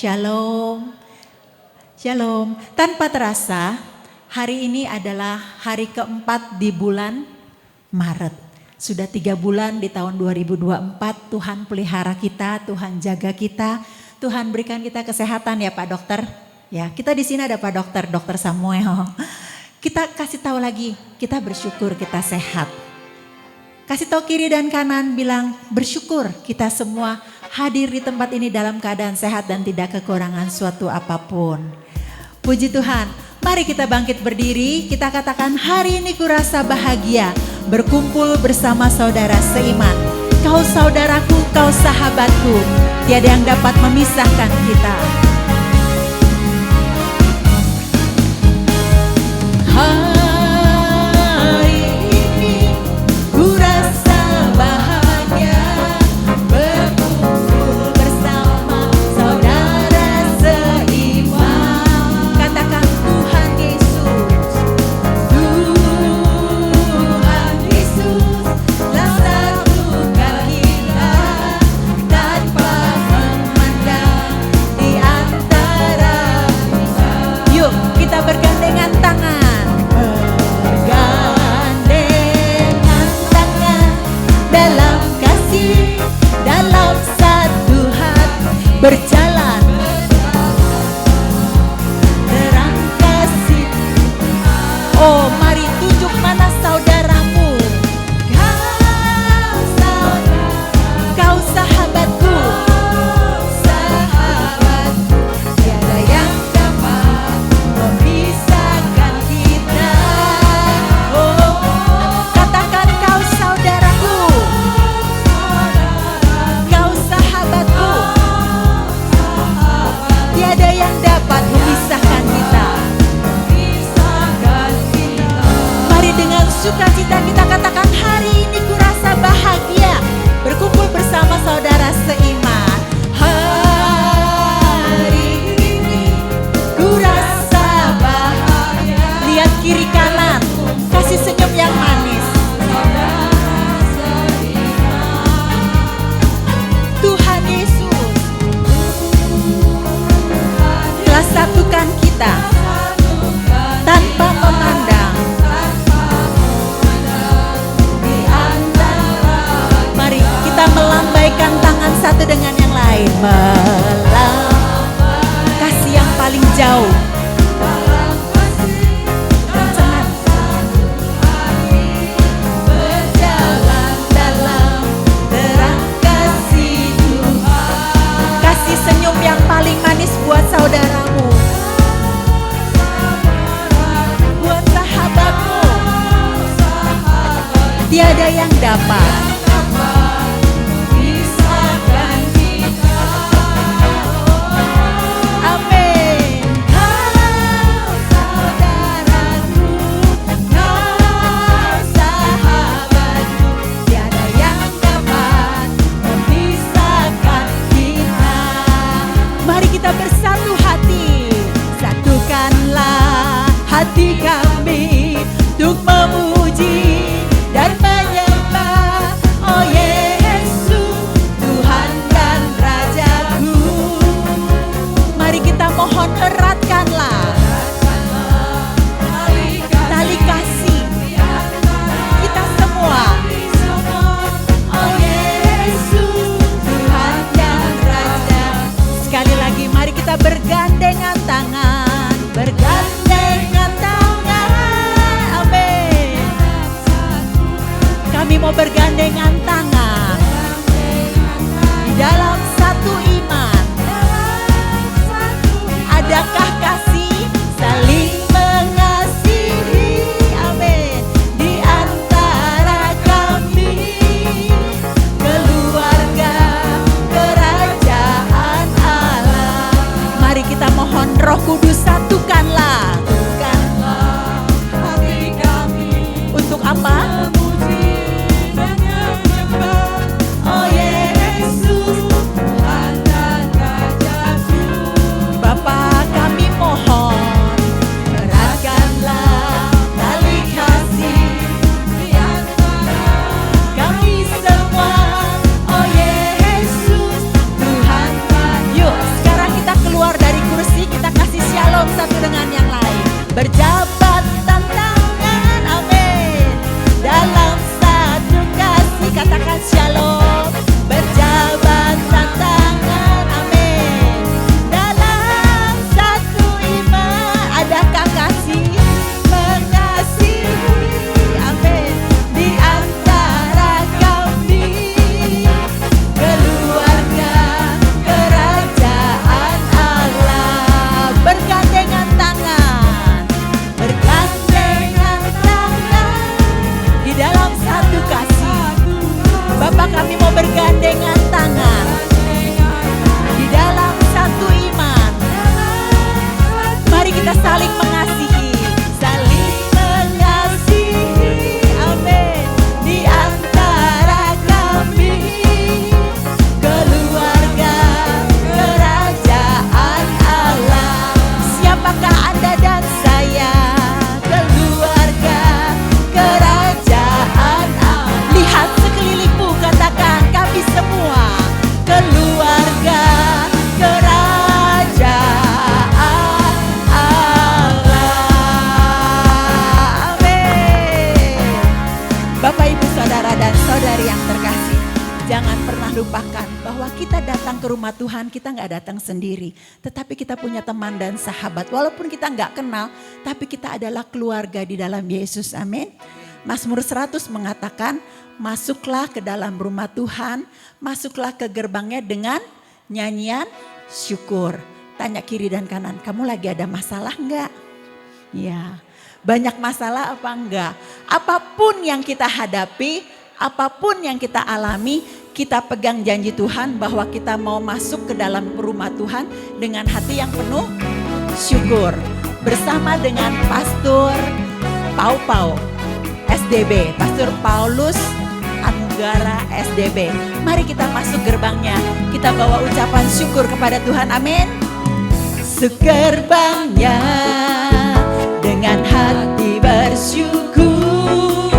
Shalom. Shalom. Tanpa terasa, hari ini adalah hari keempat di bulan Maret. Sudah 3 bulan di tahun 2024, Tuhan pelihara kita, Tuhan jaga kita, Tuhan berikan kita kesehatan ya Pak Dokter. Ya, kita di sini ada Pak Dokter, Dokter Samuel. Kita kasih tahu lagi, kita bersyukur kita sehat. Kasih tahu kiri dan kanan, bilang bersyukur kita semua hadir di tempat ini dalam keadaan sehat dan tidak kekurangan suatu apapun. Puji Tuhan, mari kita bangkit berdiri, kita katakan hari ini kurasa bahagia berkumpul bersama saudara seiman. Kau saudaraku, kau sahabatku, tiada yang dapat memisahkan kita. Berjalan terang kasih. Oh, mari tunjuk mana saudaramu. Kau sahabatku, tiada yang dapat memisahkan kita. Oh, katakan kau saudaraku, kau sahabatku, tiada yang dapat memisahkan kita. Mari dengan sukacita kita katakan hari ini kurasa bahagia berkumpul bersama saudara seiman. Hari ini kurasa bahagia. Lihat kiri kanan, kasih senyum yang manis. Tuhan Yesus telah satukan kita tanpa memandang. Mari kita melambaikan tangan satu dengan yang lain. Kasih yang paling jauh. Berjalan dalam terang kasih Tuhan. Kasih senyum yang paling manis buat saudaramu, buat sahabatmu. Tiada yang dapat memisahkan kita. bergandengan tangan di dalam satu iman. Mari kita saling mengasihi, saling mengasihi, amin. Di antara kami, keluarga kerajaan Allah. Siapakah Anda dan saya? Keluarga kerajaan Allah. Lihat sekelilingmu, katakan kami semua keluarga kerajaan Allah. Amin. Bapak, Ibu, Saudara dan Saudari yang terkasih, jangan pernah lupakan bahwa kita datang ke rumah Tuhan, kita nggak datang sendiri. Tetapi kita punya teman dan sahabat. Walaupun kita nggak kenal, tapi kita adalah keluarga di dalam Yesus. Amin. Mazmur 100 mengatakan, masuklah ke dalam rumah Tuhan, masuklah ke gerbangnya dengan nyanyian syukur. Tanya kiri dan kanan, kamu lagi ada masalah enggak? Ya, banyak masalah apa enggak? Apapun yang kita hadapi, apapun yang kita alami, kita pegang janji Tuhan bahwa kita mau masuk ke dalam rumah Tuhan dengan hati yang penuh syukur. Bersama dengan Pastor Pau SDB, Pastor Paulus Anggara SDB. Mari kita masuk gerbangnya, kita bawa ucapan syukur kepada Tuhan, amin. Gerbangnya dengan hati bersyukur,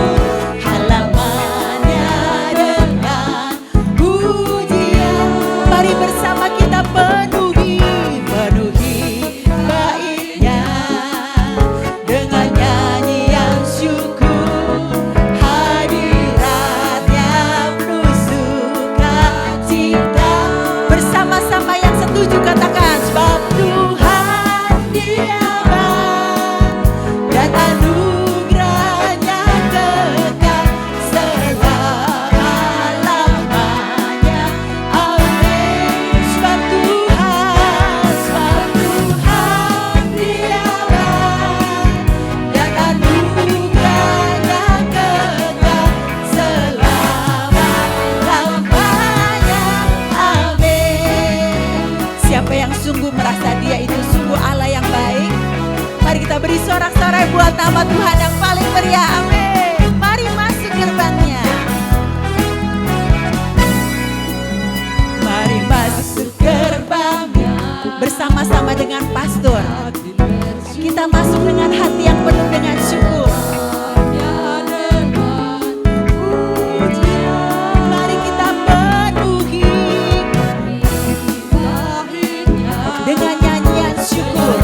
halamannya dengan pujian. Mari bersama kita penuhi baitnya dengan nyanyian syukur. Hadiratnya penuh sukacita. Bersama-sama yang setuju katakan, sebab Tuhan Dia baik dan anugerahnya kekal selama-lamanya. Amin. Sebab Tuhan Dia baik dan anugerahnya kekal selama-lamanya. Amin. Siapa yang sungguh merasa dia itu sungguh Allah yang baik, mari kita beri sorak-sorai buat nama Tuhan yang paling meriah. Amin. Mari masuk gerbangnya. Mari masuk gerbangnya. Bersama-sama dengan pastor, kita masuk dengan hati yang penuh dengan syukur. Mari kita penuhi dengan nyanyian syukur.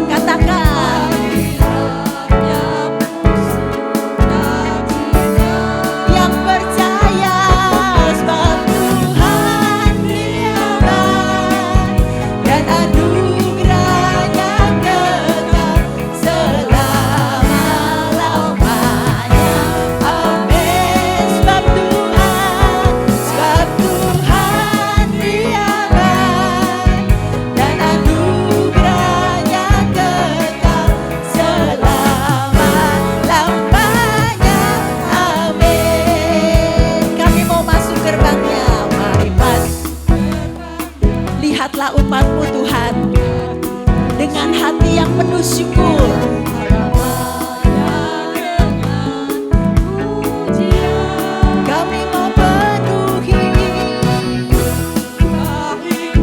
Katakan, yang percaya, sebab Tuhan Dia baik dan anugerahnya kekal selama-lamanya. Amin. Sebab Tuhan Dia baik dan anugerahnya kekal selama-lamanya. Amin. Kami mau masuk gerbangnya. Mari masuk. Lihatlah umat-Mu Tuhan dengan hati yang penuh syukur. Kami mau penuhi. Amin.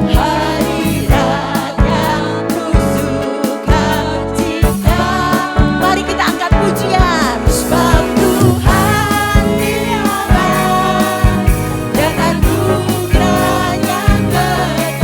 Hadiratnya penuh sukacita. Mari kita angkat pujian. Sebab Tuhan Dia baik dan anugerahnya kekal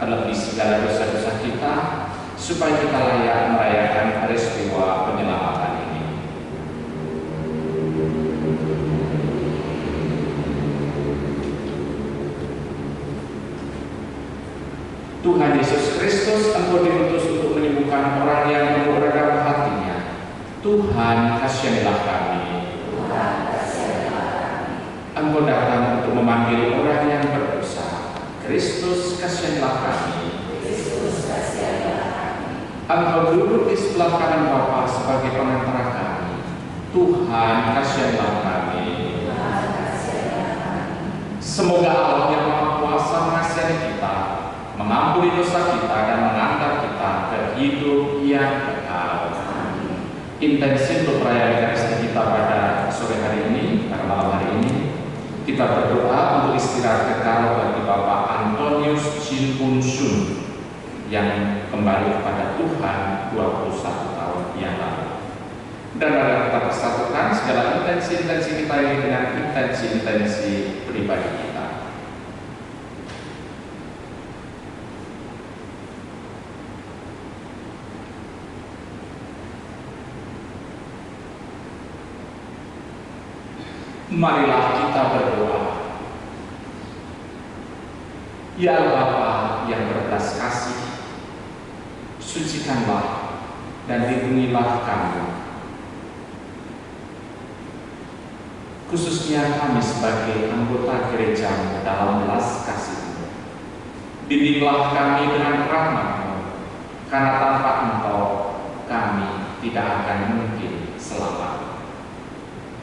terlebih segala dosa-dosa kita, supaya kita layak merayakan peristiwa penyelamatan ini. Tuhan Yesus Kristus, Engkau diutus untuk menyembuhkan orang yang penuh ragam hatinya. Tuhan, kasihanilah kami. Engkau datang untuk memanggil orang yang berdosa. Kristus, kasihanilah kami. Engkau duduk di sebelah kanan Bapa sebagai pengantara kami. Tuhan, kasihanilah kami. Semoga Allah yang Maha Kuasa mengasihi kita, mengampuni dosa kita dan mengantar kita ke hidup yang kekal. Intensi untuk perayaan Ekaristi kita pada sore hari ini, pada malam hari ini, kita berdoa untuk istirahat kekal bagi Bapak Antonius Chin Kun Sun yang kembali kepada Tuhan 21 tahun yang lalu. Dan agar kita persatukan segala intensi-intensi kita ini dengan intensi-intensi pribadi kita. Marilah kita berdoa. Ya Bapa yang berbelas kasih, sucikanlah dan lindungilah kami, khususnya kami sebagai anggota gereja dalam belas kasih-Mu. Bimbinglah kami dengan rahmat-Mu, karena tanpa Engkau kami tidak akan mungkin selamat.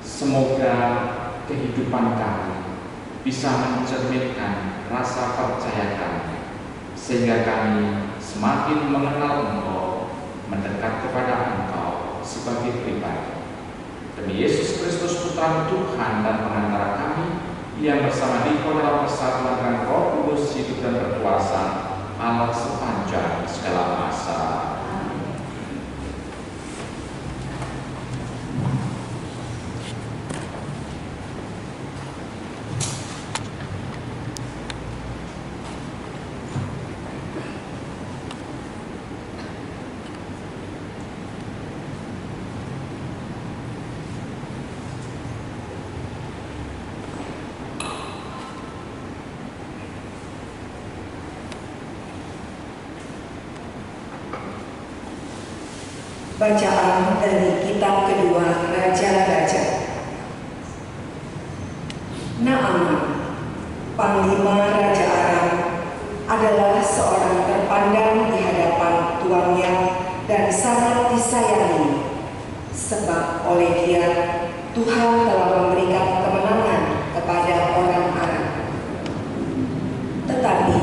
Semoga kehidupan kami bisa mencerminkan rasa percaya kami, sehingga kami semakin mengenal Engkau, mendekat kepada Engkau sebagai pribadi. Demi Yesus Kristus Putra Tuhan dan pengantara kami, yang bersama Dikau dalam persatuan dengan Roh Kudus hidup dan berkuasa Allah sepanjang segala masa. Bacaan dari kitab kedua Raja-Raja. Naaman, panglima Raja Aram, adalah seorang terpandang di hadapan tuannya dan sangat disayangi, sebab oleh dia Tuhan telah memberikan kemenangan kepada orang Aram. Tetapi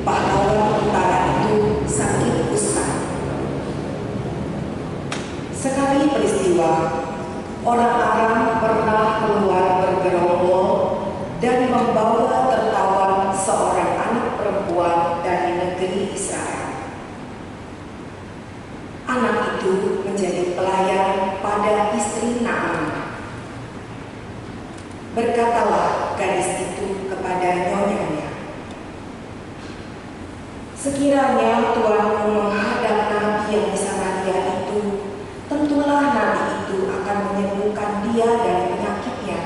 pahlawan utara itu sakit usah. Sekali peristiwa, orang Aram pernah keluar bergerombol dan membawa tertawan seorang anak perempuan dari negeri Israel. Anak itu menjadi pelayan pada istri Naaman. Berkatalah gadis itu kepada nyonyanya, "Sekiranya tuanmu menghadap nabi yang di Samaria itu, tentulah nabi itu akan menyembuhkan dia dari penyakitnya."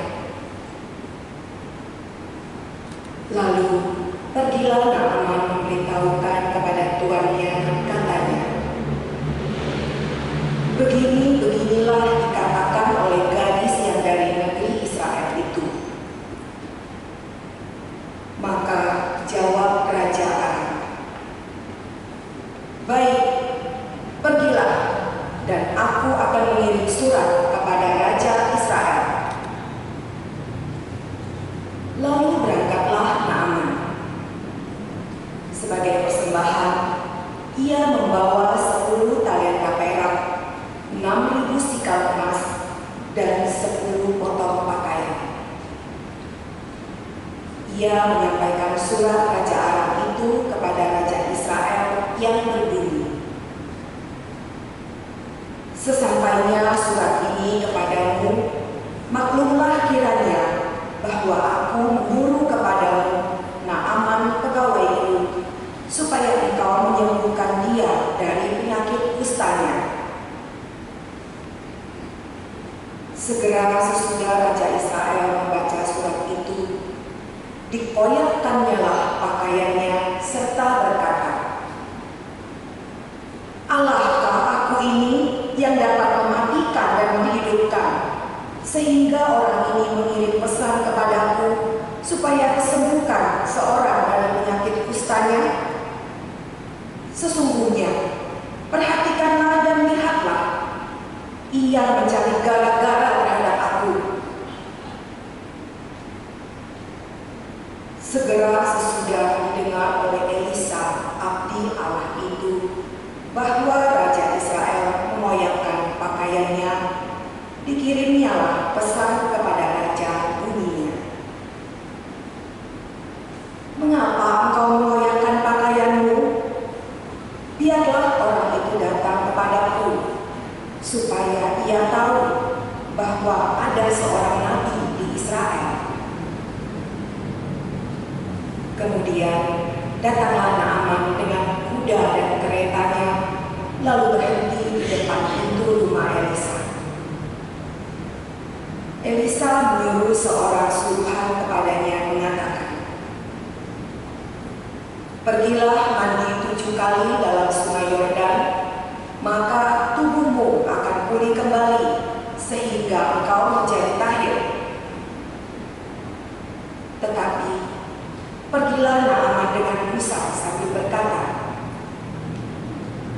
Lalu pergilah Naaman memberitahukan kepada tuannya, katanya, "Begini-beginilah dikatakan oleh gadis yang dari negeri Israel itu." Maka jawab Raja Aram, "Baik, pergilah, dan aku akan mengirim surat kepada Raja Israel." Lalu berangkatlah Naaman. Sebagai persembahan, ia membawa 10 talenta perak, 6.000 sikal emas, dan 10 potong pakaian. Ia menyampaikan surat Raja Aram itu kepada Raja Israel yang berbunyi, "Sesampainya surat ini kepadamu, maklumlah kiranya bahwa aku menyuruh kepadamu Naaman pegawaiku, Segera sesudah Raja Israel membaca surat itu, dikoyakkannyalah pakaiannya serta berkata, "Allahkah aku ini yang dapat mematikan dan menghidupkan, sehingga orang ini mengirim pesan kepadaku supaya kesembuhkan seorang dari penyakit kustanya? Sesungguhnya, perhatikanlah dan lihatlah, ia mencari gara-gara terhadap aku." Segera sesudah didengar oleh Elisa, abdi Allah itu, bahwa Raja Israel mengoyakkan pakaiannya, dikirimnyalah pesan kepada raja bunyinya, "Mengapa engkau mengoyakkan pakaianmu? Biarlah orang itu datang kepadaku, supaya ia tahu bahwa ada seorang nabi di Israel." Kemudian datanglah Naaman dengan kuda dan keretanya, lalu berhenti di depan pintu rumah Elisa. Elisa menyuruh seorang suruhan kepadanya mengatakan, "Pergilah mandi 7 kali dalam sungai Yordan, maka tubuhmu akan pulih kembali, sehingga engkau menjadi tahir." Tetapi pergilah Naaman dengan gusar sambil berkata,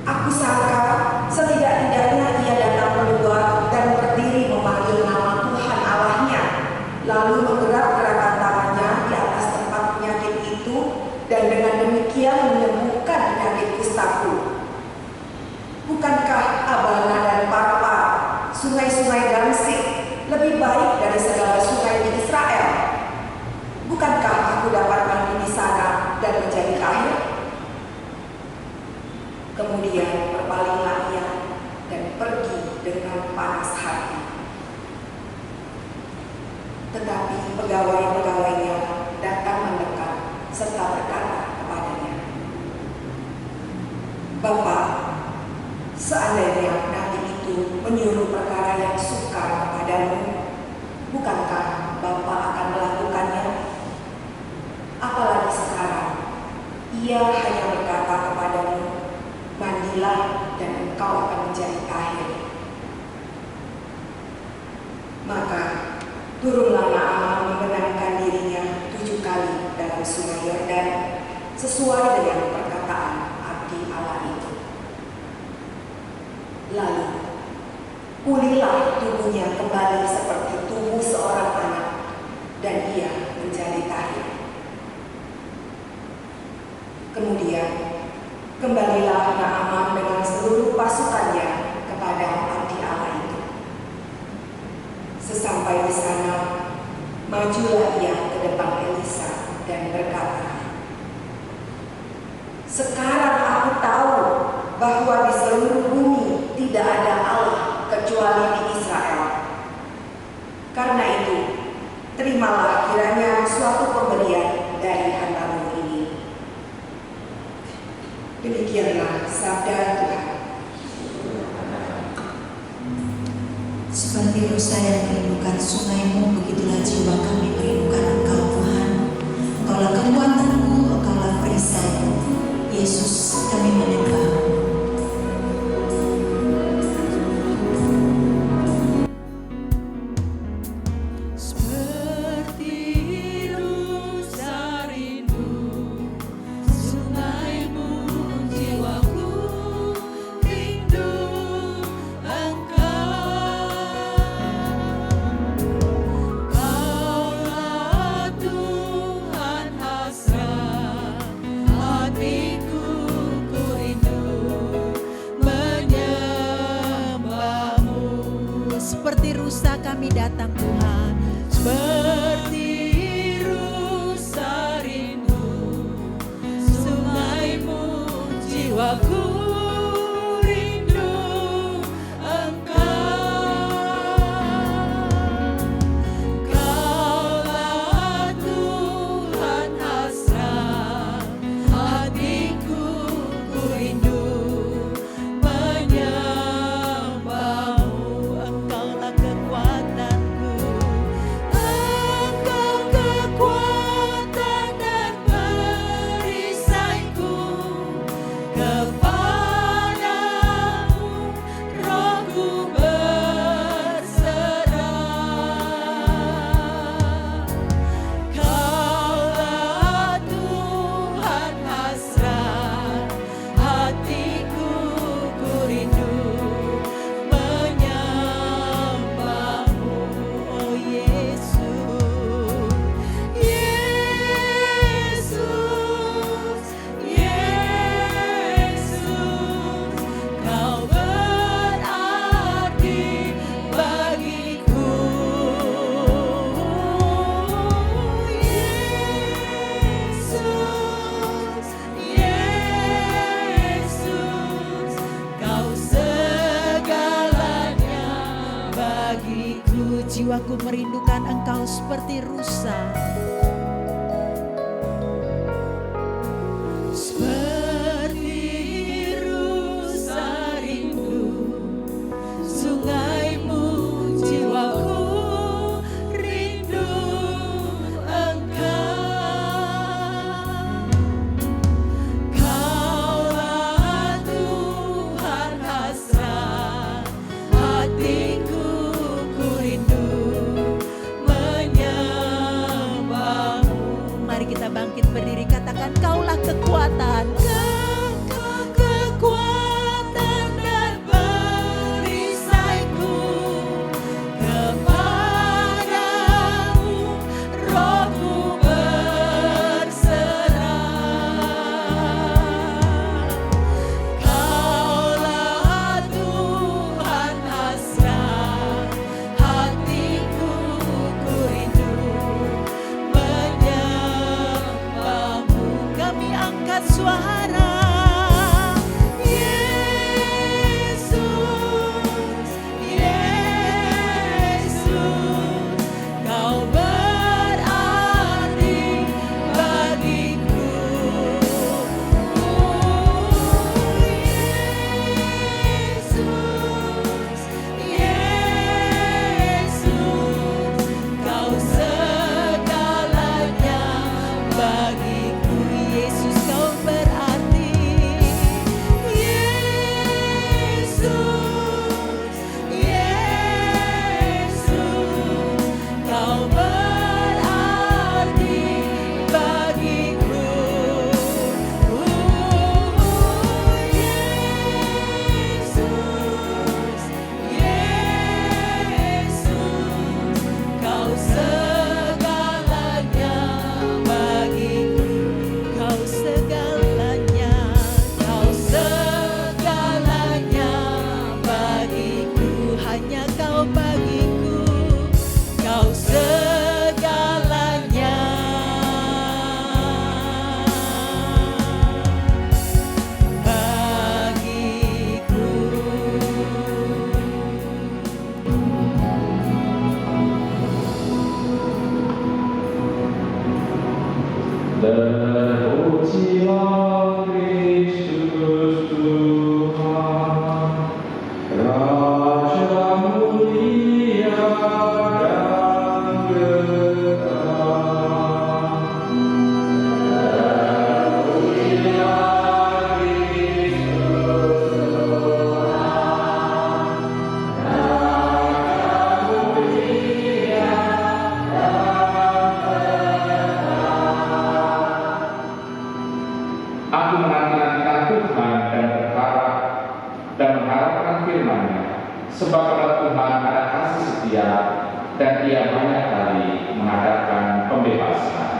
"Aku sangka setidak-tidaknya ia datang keluar dan berdiri memanggil nama Tuhan Allahnya, lalu menggerak-gerakkan tangannya di atas tempat penyakit itu, dan dengan demikian menyembuhkan penyakit kustaku. Bukankah Abana dan Parpa, sungai-sungai Damsik, lebih baik dari segala sungai di Israel? Bukankah aku dapat mandi di sana dan menjadi tahir?" Kemudian berpalinglah ia dan pergi dengan panas hati. Tetapi pegawai-pegawainya datang mendekat serta berkata kepadanya, "Bapak, seandainya nabi itu menyuruh perkara yang sukar kepadamu, bukankah Bapak akan melakukannya? Apalagi sekarang, ia hanya berkata kepadamu, 'Mandilah dan engkau akan menjadi tahir.'" Maka turunlah Naaman membenamkan dirinya 7 kali dalam sungai Yordan, sesuai dengan perkataan abdi Allah itu. Lalu pulihlah tubuhnya kembali seperti tubuh seorang anak, dan ia menjadi tahir. Kemudian kembalilah Naaman dengan seluruh pasukannya kepada abdi Allah itu. Sesampai di sana, majulah ia ke depan Elisa dan berkata, "Sekarang aku tahu bahwa di seluruh bumi tidak ada Allah kecuali di Israel. Karena itu, terimalah kiranya suatu pemberian dari hamba-Mu ini." Demikianlah sabda Tuhan. Seperti rusa yang merindukan sungai-Mu, begitulah jiwa kami merindukan Engkau, Tuhan. Engkaulah kekuatanku, Engkaulah perisai. Yesus, kami menyembah-Mu. Kau jiwaku merindukan Engkau seperti rusa. Seperti rusa rindu sungaimu, jiwaku rindu Engkau. Kaulah Tuhan hasrat hatiku, ku rindu menyembahmu. Mari kita bangkit berdiri, katakan Kaulah kekuatan, kekuatan dan perisaiku. Kepadamu rohku berserah. Kaulah Tuhan hasrat hatiku, ku rindu menyembahmu. Kami angkat suara, Yesus, Yesus, Kau berarti bagiku. Yesus, Yesus, Kau segalanya bagiku. Yesus, Kau berarti. Yesus, Yesus, Kau berarti bagiku. Yesus, Yesus, Kau segalanya bagiku. Kau segalanya, Kau segalanya bagiku. Hanya Kau bagiku, Kau segalanya. Bagiku. Terpujilah Kristus Tuhan, Raja mulia dan kekal. Terpujilah Kristus Tuhan, Raja mulia dan Aku menanti-nantikan Tuhan dan berharap dan mengharapkan firman-Nya, sebab pada Tuhan ada kasih setia dan Ia banyak kali mengadakan pembebasan.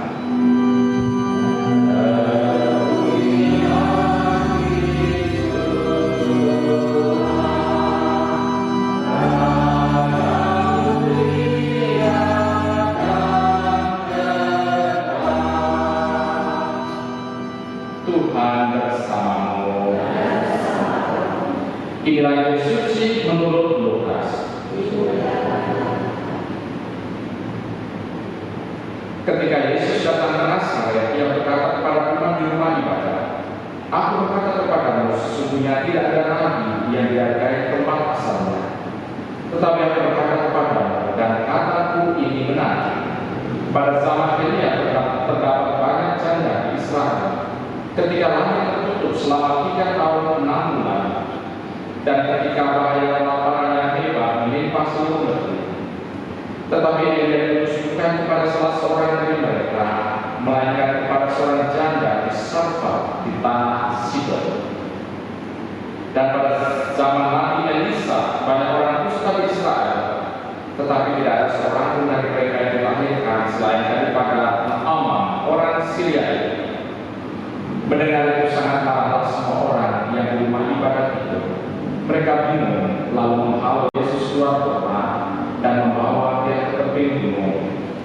Tuhan bersamamu. Inilah Injil suci menurut Lukas. Ketika Yesus datang ke Nazaret, Ia berkata kepada imam di rumah ibadah, "Aku berkata kepadamu, sesungguhnya tidak ada nabi yang dihargai tempat asalnya. Tetapi aku berkata kepadamu, dan kataku ini benar, pada zaman Elia terdapat banyak janda di Israel, ketika langit tertutup selama 3 tahun 6 bulan, dan ketika bahaya kelaparan yang hebat menimpa seluruh negeri. Tetapi Elia ditunjukkan kepada salah seorang dari mereka, melainkan kepada seorang janda di Sarfat di tanah Sidon. Dan pada zaman Nabi Elisa banyak orang dusta di Israel, tetapi tidak ada seorang pun dari mereka yang dilahirkan selain daripada Naaman orang Syria itu." Mendengar itu sangat marah semua orang yang di rumah ibadah itu. Mereka bingung, lalu menghalau Yesus keluar kota dan membawa Dia ke tebing gunung,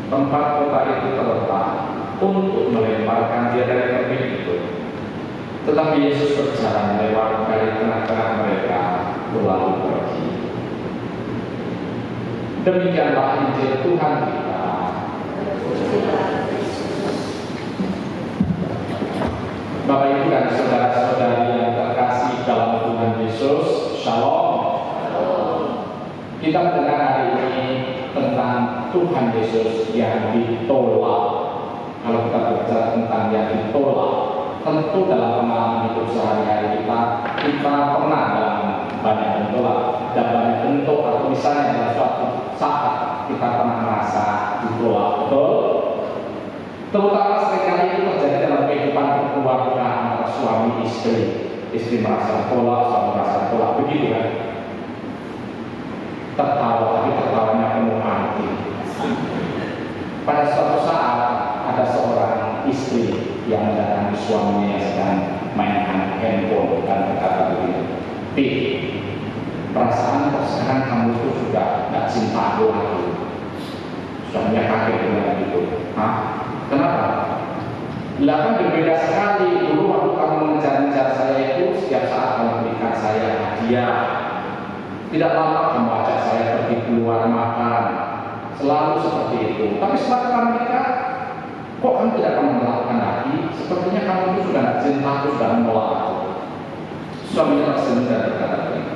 tempat kota itu terletak, untuk melemparkan Dia dari tebing itu. Tetapi Yesus berjalan lewat dari tengah-tengah mereka, lalu pergi. Demikianlah Injil Tuhan kita. Bapak Ibu dan saudara-saudari yang terkasih dalam Tuhan Yesus, Shalom. Kita mendengar hari ini tentang Tuhan Yesus yang ditolak. Kalau kita bicara tentang yang ditolak, tentu dalam pengalaman hidup sehari-hari kita pernah dalam banyak bentuk dan banyak bentuk, atau misalnya dalam suatu saat kita pernah merasa ditolak, betul? Terutama seringkali itu terjadi dalam kehidupan keluarga antara suami istri merasa ditolak, suami merasa ditolak, begitu kan? Tertawa, tapi tertawanya penuh arti. Pada suatu saat ada seorang istri yang mendatangi suaminya yang sedang mainkan handphone dan berkata begini, "Pi, perasaan kok sekarang kamu itu sudah gak cinta aku lagi." Suaminya kaget dengan itu. Hah? Kenapa? Lah kan berbeda sekali. Dulu waktu kamu mengejar-ngejar saya itu, setiap saat kamu berikan saya hadiah. Tidak lama kamu ajak saya pergi keluar makan. Selalu seperti itu. Tapi setelah kamu menikah, kok kamu tidak pernah melakukan lagi? Sepertinya kamu itu sudah tidak cinta aku, sudah menolak aku. Suaminya tersenyum dan berkata begini,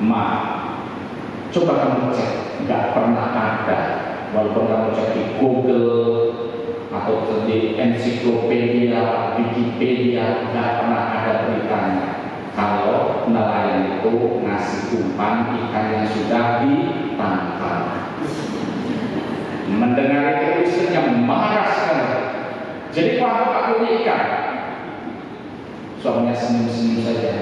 "Ma, coba kamu cek, nggak pernah ada. Walaupun kamu cek di Google atau di ensiklopedia, Wikipedia, nggak pernah ada beritanya kalau nelayan itu ngasih umpan ikan yang sudah ditangkap." Mendengar itu istrinya marah sekali. "Jadi Pak ini ikan?" Suaminya senyum-senyum saja.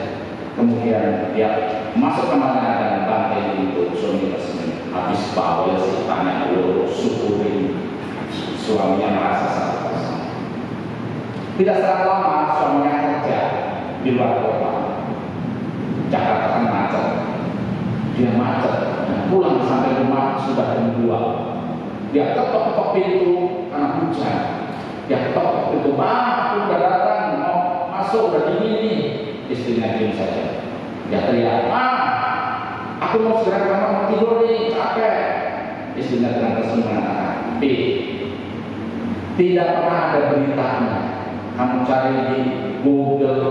Kemudian dia masuk kamarnya dan bantai itu. Suaminya tersenyum. "Habis bawel sih, tanya lu syukurin." Suaminya merasa sangat kesal. Tidak sangat lama suaminya kerja di luar kota. Jakarta kan macet. Dia macet dan pulang sampai rumah sudah jam 2. Dia ketok-ketok pintu karena hujan. Dia ketok pintu, "Pak, aku udah datang, mau masuk, udah dingin nih." Istrinya diam saja. Dia teriak, "Ma, aku mau segera ke kamar, mau tidur nih, capek." Istrinya dengan tersenyum mengatakan, "Pi, tidak pernah ada beritanya. Kamu cari di Google,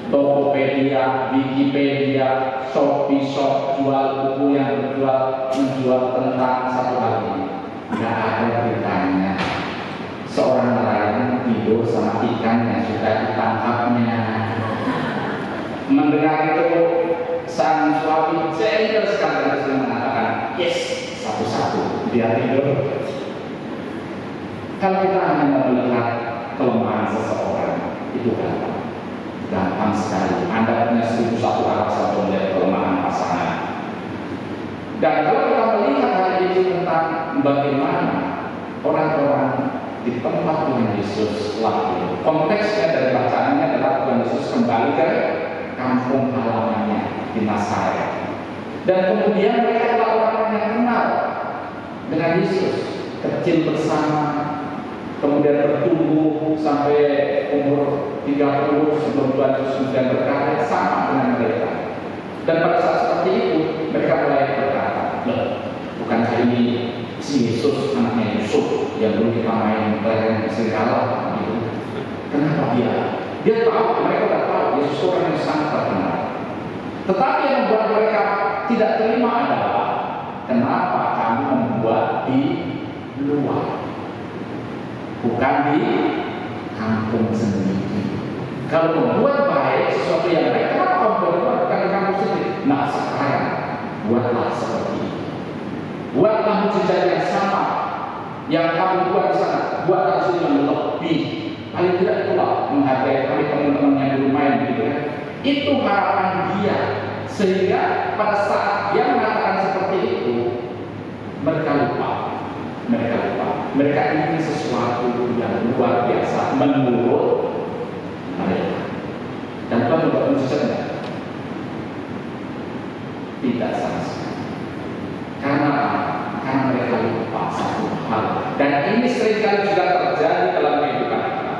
Tokopedia, Wikipedia, Shopee Shop, jual buku yang menjual tentang satu hal ini. Nggak ada beritanya. Seorang nelayan tidur sama ikan yang sudah ditangkapnya." Mendengar itu, sang suami jengkel sekali dan mengatakan, "Yes, satu-satu dia tidur." Kalau kita hanya melihat kelemahan seseorang, itu gampang sekali. Anda punya 1001 alasan untuk melihat kelemahan pasangan. Dan kalau kita melihat hari ini tentang bagaimana orang-orang di tempat Tuhan Yesus lahir, konteksnya dari bacaannya adalah Tuhan Yesus kembali ke kampung halamannya di Nazaret. Dan kemudian mereka adalah orang-orang yang kenal dengan Yesus, kecil bersama, kemudian bertumbuh sampai umur 30 sebelum Tuhan Yesus kemudian berkarya sama dengan mereka. Dan pada saat seperti itu mereka mulai berkata, "Loh, bukankah ini si Yesus anaknya Yusuf yang dulu kita main lereng serigala gitu? Kenapa dia? Dia tahu, mereka sudah tahu Yesus orang yang sangat terkenal. Tetapi yang membuat mereka tidak terima adalah kenapa kamu membuat di luar, bukan di kampung sendiri. Kalau membuat baik sesuatu yang baik, kenapa kamu membuat bukan di kampung sendiri? Nah sekarang buatlah seperti itu. Buatlah mujizat yang sama yang kamu buat di sana. Buatlah sesuatu yang lebih. Paling tidak itulah menghargai kami teman-teman yang dulu main gitu kan. Itu harapan dia. Sehingga pada saat dia mengatakan seperti itu, mereka lupa. Mereka ingin sesuatu yang luar biasa menurut mereka. Dan Tuhan membuat mujizatnya tidak sama sekali. Karena mereka lupa satu hal. Dan ini seringkali juga terjadi dalam kehidupan kita.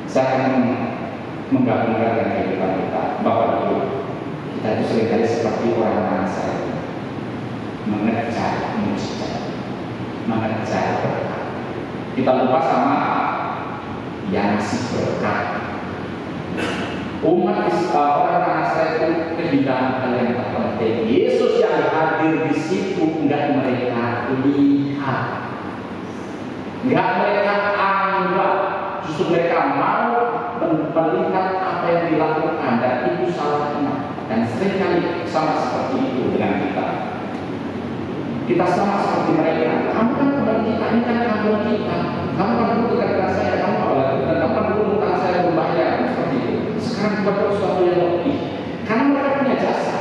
Saya akan menggabungkan dengan kehidupan kita. Bapak Ibu, kita kita itu seringkali seperti orang-orang saya mengejar mujizat, mengejar berkat. Kita lupa sama yang si berkat. Umat orang-orang saya itu kehilangan hal yang terpenting. Yesus yang hadir di situ enggak mereka lihat, enggak mereka anggap, justru mereka mau melihat apa yang dilakukan, dan itu salahnya. Dan seringkali sama seperti itu dengan kita. Kita sama seperti mereka. Kamu kan teman kita, ini kan kamu kita. Kamu kan dulu dekat dengan saya, kamu apalagi, dan kamu kan dulu utang saya berbayar, seperti itu. Sekarang kita perlu sesuatu yang lebih. Karena mereka punya jasa.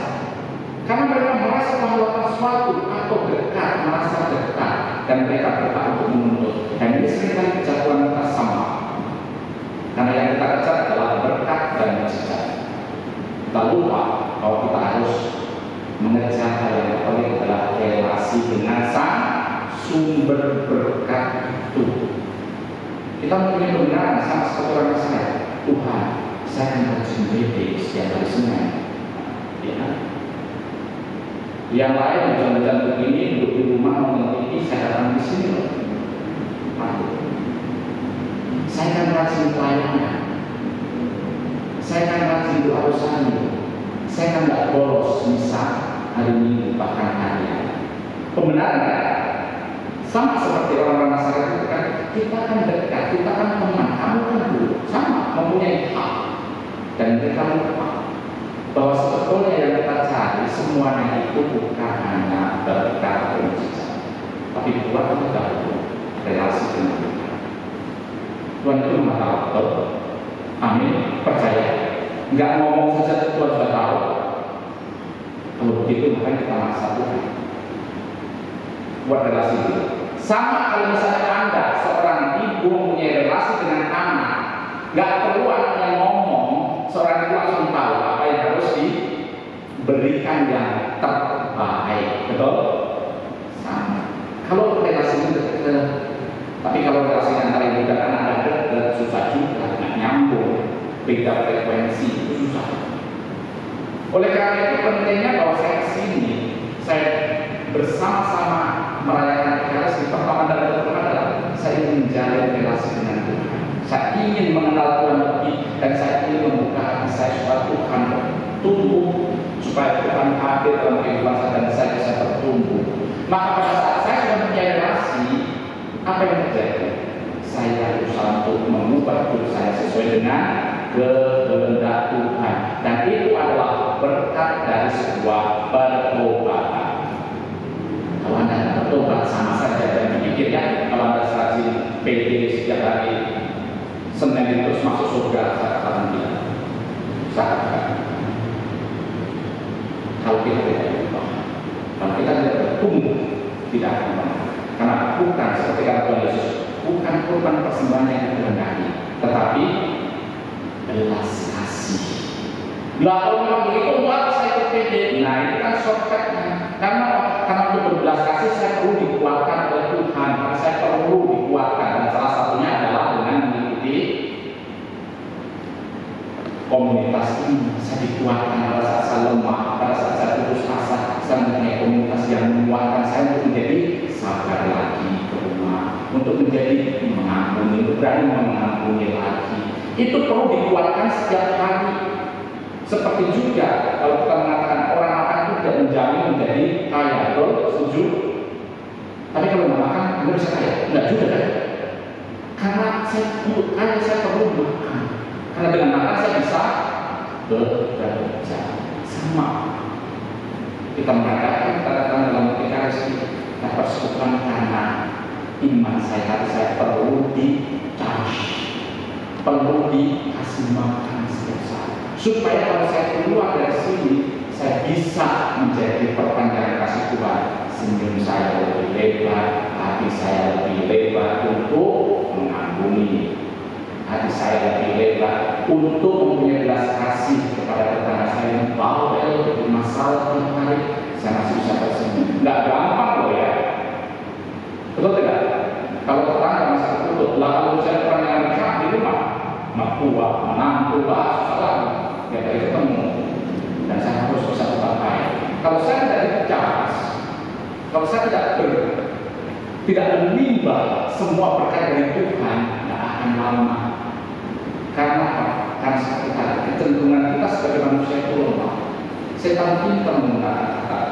Karena mereka merasa melakukan sesuatu atau dekat, merasa dekat, dan mereka berhak untuk menuntut. Dan ini seringkali kejatuhan kita sama. Karena yang kita kejar adalah berkat dan mujizat. Kita lupa bahwa kita harus mengejar hal yang terpenting adalah relasi dengan sang sumber berkat itu. Kita mempunyai kebenaran sama seperti orang saya. Tuhan, saya akan rajin BD setiap hari Senin. Ya. Yang lain hujan-hujan begini duduk di rumah nonton TV, saya datang di sini loh. Saya akan rajin pelayanan. Saya akan rajin doa rosario. Saya akan tidak bolos misa hari Minggu bahkan harian. Pembenaran kan? Sama seperti orang-orang Nazaret itu kan, kita kan dekat, kita kan teman, kamu kan dulu sama mempunyai hak. Dan mereka lupa bahwa sebetulnya yang kita cari semuanya itu bukan hanya berkat mujizat, tapi buat kita relasi dengan Tuhan. Tuhan itu maha tahu. Amin. Percaya. Enggak ngomong saja Tuhan sudah tahu. Kalau begitu maka kita maksa Tuhan buat relasi itu. Sama kalau misalnya Anda seorang ibu mempunyai relasi dengan anak, nggak perlu anak yang ngomong, seorang ibu langsung tahu apa yang harus diberikan yang terbaik. Betul? Sama. Kalau relasi itu dekat, tapi kalau relasi antara ibu dan anak dekat, susah juga, nggak nyambung, beda frekuensi, itu susah. Oleh karena itu pentingnya bahwa saya kesini, saya bersama-sama merayakan Ekaristi pertama dan kedua adalah saya ingin menjalin relasi dengan Tuhan. Saya ingin mengenal Tuhan lebih, dan saya ingin membuka hati saya supaya Tuhan tumbuh, supaya Tuhan hadir dalam kehidupan saya dan saya bisa bertumbuh. Maka pada saat saya sudah mempunyai relasi, apa yang terjadi? Saya berusaha untuk mengubah hidup saya sesuai dengan kehendak Tuhan, dan itu adalah berkat dari sebuah pertobatan. Kalau Anda bertobat sama saja dan dipikir ya, kalau Anda rajin PD setiap hari Senin terus masuk surga, saya katakan tidak. Saya katakan kalau kita tidak berubah, kalau kita tidak bertumbuh, tidak akan pernah. Karena bukan seperti kata Tuhan Yesus, bukan korban persembahan yang dikehendaki, tetapi belas kasih. Bila kalau memang begitu, buat saya ikut PD. Nah itu kan shortcutnya. Karena untuk berbelas kasih saya perlu dikuatkan oleh Tuhan. Karena saya perlu dikuatkan, dan salah satunya adalah dengan mengikuti komunitas ini. Saya dikuatkan pada saat saya lemah, pada saat saya putus asa. Saya mempunyai komunitas yang menguatkan saya untuk menjadi sabar lagi ke rumah, untuk menjadi mengampuni, berani mengampuni lagi. Itu perlu dikuatkan setiap hari. Seperti juga kalau kita mengatakan orang makan itu tidak menjamin menjadi kaya, betul? Setuju? Tapi kalau nggak makan, Anda bisa kaya? Enggak juga kan? Karena untuk kaya saya perlu makan. Karena dengan makan saya bisa bekerja. Sama. Kita mengatakan kata-kata dalam Ekaristi, kita persekutuan karena iman saya, hati saya perlu di-charge, perlu dikasih makan setiap saat. Supaya kalau saya keluar dari sini, saya bisa menjadi perpanjangan kasih Tuhan. Senyum saya lebih lebar, hati saya lebih lebar untuk mengampuni, hati saya lebih lebar untuk mempunyai belas kasih kepada tetangga saya yang bawel bermasalah tiap hari. Saya masih bisa tersenyum. Nggak gampang loh ya. Betul tidak? Kalau tetangga masih tertutup, lalu saya pernah yang dekat di rumah, mertua, menantu, susah lagi. Ya dari ketemu. dan saya harus bisa tetap baik. Kalau saya tidak dicas, kalau saya tidak menimba semua berkat dari Tuhan, tidak akan lama. Karena apa? Karena seperti tadi, kecenderungan kita sebagai manusia itu lemah. Setan pintar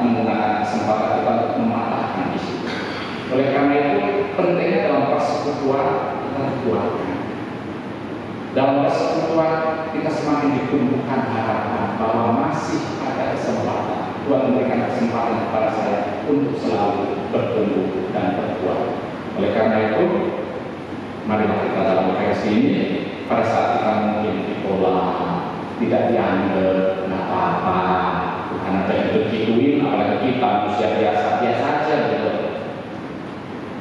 menggunakan kesempatan kita untuk mematahkan di situ. Oleh karena itu, pentingnya dalam persekutuan kita dikuatkan. Dalam persekutuan kita semakin ditumbuhkan harapan bahwa masih ada kesempatan. Tuhan memberikan kesempatan kepada saya untuk selalu bertumbuh dan berkuat. Oleh karena itu, marilah kita dalam versi ini, pada saat kita mungkin ditolak, tidak dianggap, nggak apa-apa, Tuhan ada yang begituin, apalagi kita manusia biasa aja gitu.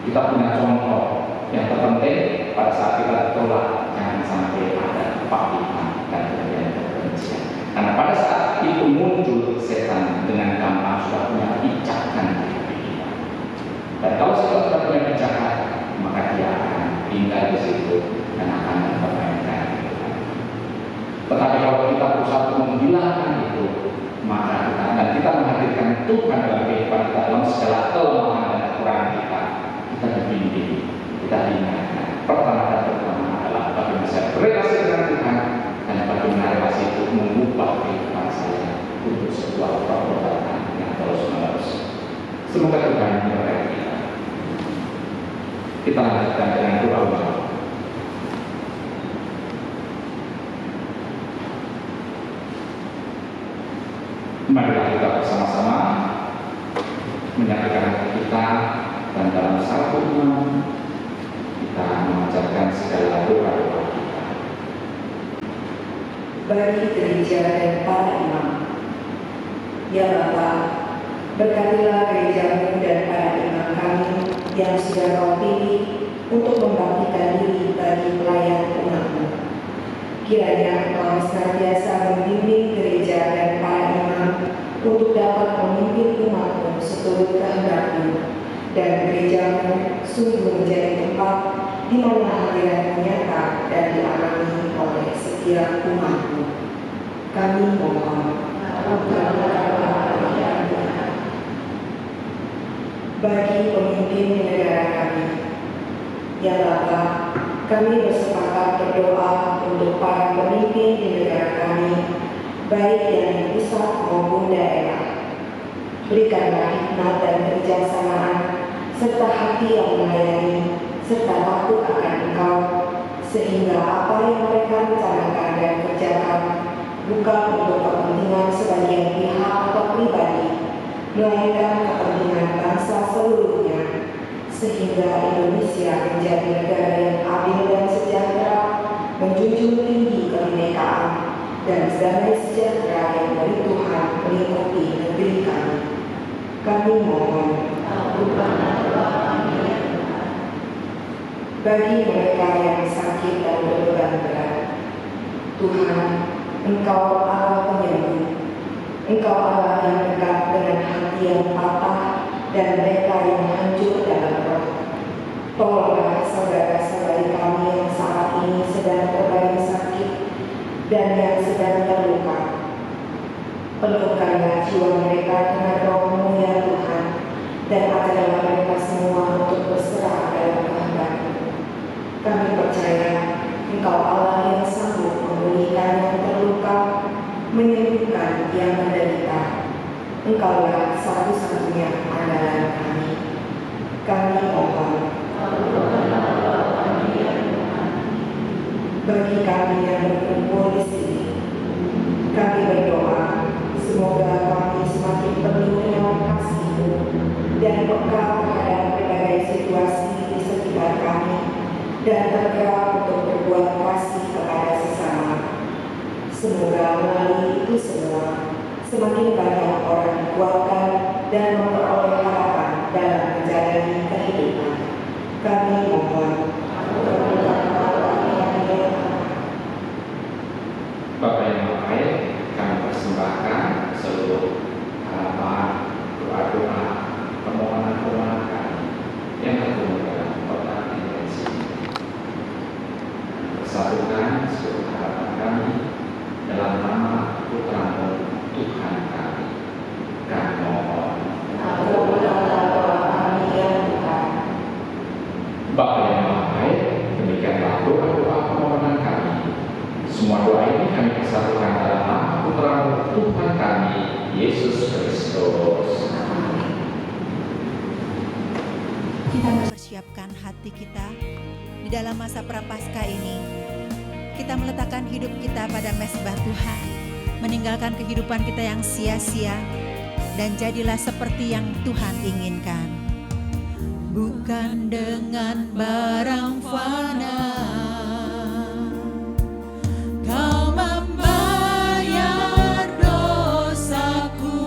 Kita punya contoh yang terpenting pada saat kita ditolak, jangan sampai ada kepahitan dan kebencian. Karena pada saat itu muncul setan dengan gampang sudah punya pijakan di hati kita. Dan kalau setan sudah punya pijakan, maka dia akan tinggal di situ dan akan mempermainkan itu. Tetapi kalau kita berusaha untuk menghilangkan itu, maka kita menghadirkan Tuhan dalam kehidupan kita dalam segala kelemahan dan kekurangan kita dibimbing, kita diingatkan. Pertama adalah bagaimana saya berrelasi dengan Tuhan dan bagaimana relasi itu mengubah kehidupan saya untuk sebuah perbuatan yang terus-menerus. Semoga Tuhan memberkati kita. Kita lanjutkan dengan doa. Marilah kita bersama-sama menyatukan hati kita dan dalam satu iman kita mengajarkan segala doa-doa kita. Bagi gereja dan para imam, ya Bapa, berkatilah gerejamu dan para imam kami yang sudah Kau pilih untuk membaktikan diri bagi pelayan umat-Mu. Kiranya Engkau senantiasa membimbing gereja dan para imam untuk dapat memimpin umat-Mu seturut kehendak-Mu, dan gereja-Mu sungguh menjadi tempat di mana hadirat-Mu nyata dan dialami oleh setiap umat-Mu. Kami mohon. Bagi pemimpin di negara kami, ya Bapa, kami bersepakat berdoa untuk para pemimpin di negara kami, baik yang di pusat maupun daerah. Berikanlah hikmat dan kebijaksanaan, serta hati yang melayani, serta takut akan Engkau, sehingga apa yang mereka rencanakan dan kerjakan bukan untuk kepentingan sebagian pihak atau pribadi, melainkan kepentingan bangsa seluruhnya, sehingga Indonesia menjadi negara yang adil dan sejahtera, menjunjung tinggi kebinekaan dan damai sejahtera yang dari Tuhan melingkupi negeri kami. Kami mohon. Bagi mereka yang sakit dan berbeban berat, Tuhan, Engkau Allah penyembuh. Engkau Allah yang dekat dengan hati yang patah dan mereka yang hancur dalam roh. Tolonglah saudara-saudari kami yang saat ini sedang terbaring sakit dan yang sedang terluka. Penuhkanlah jiwa mereka dengan roh-Mu ya Tuhan, dan ajarlah mereka semua untuk berserah dalam kehendak-Mu. Kami percaya Engkau Allah yang sanggup memulihkan yang terluka, menyembuhkan yang menderita. Engkaulah satu-satunya andalan kami. Kami mohon. Bagi kami yang berkumpul di sini, kami berdoa semoga kami semakin penuh dengan kasih-Mu dan peka terhadap berbagai situasi di sekitar kami dan tergerak untuk berbuat kasih kepada sesama. Semoga melalui itu semua semakin banyak orang dikuatkan dan memperoleh harapan dalam menjalani kehidupan. Kami mohon. Bapak yang baik, kami persembahkan seluruh harapan, doa-doa, permohonan-permohonan kami yang terkumpul dalam kotak intensi. Persatukan seluruh harapan kami dalam nama Putra-Mu Tuhan Semua doa ini kami persatukan dalam nama Putra Tuhan kami, Yesus Kristus. Kita mempersiapkan hati kita di dalam masa Prapaskah ini. Kita meletakkan hidup kita pada mezbah Tuhan, meninggalkan kehidupan kita yang sia-sia, dan jadilah seperti yang Tuhan inginkan. Bukan dengan barang fana Kau membayar dosaku,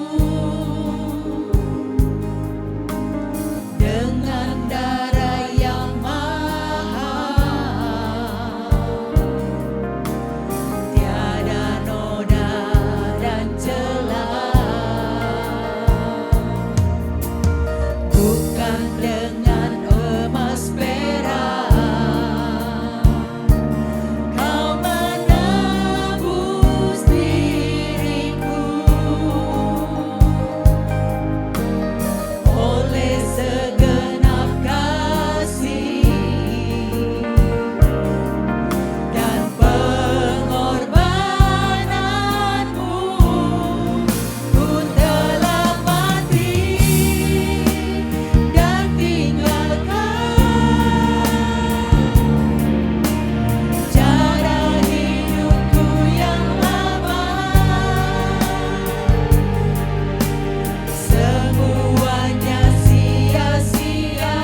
dengan darah yang mahal, tiada noda dan celah. Bukan dengan emas perak Kau menebus diriku, oleh segenap kasih dan pengorbananmu, ku telah mati dan tinggalkan cara hidupku yang lama. Semuanya sia-sia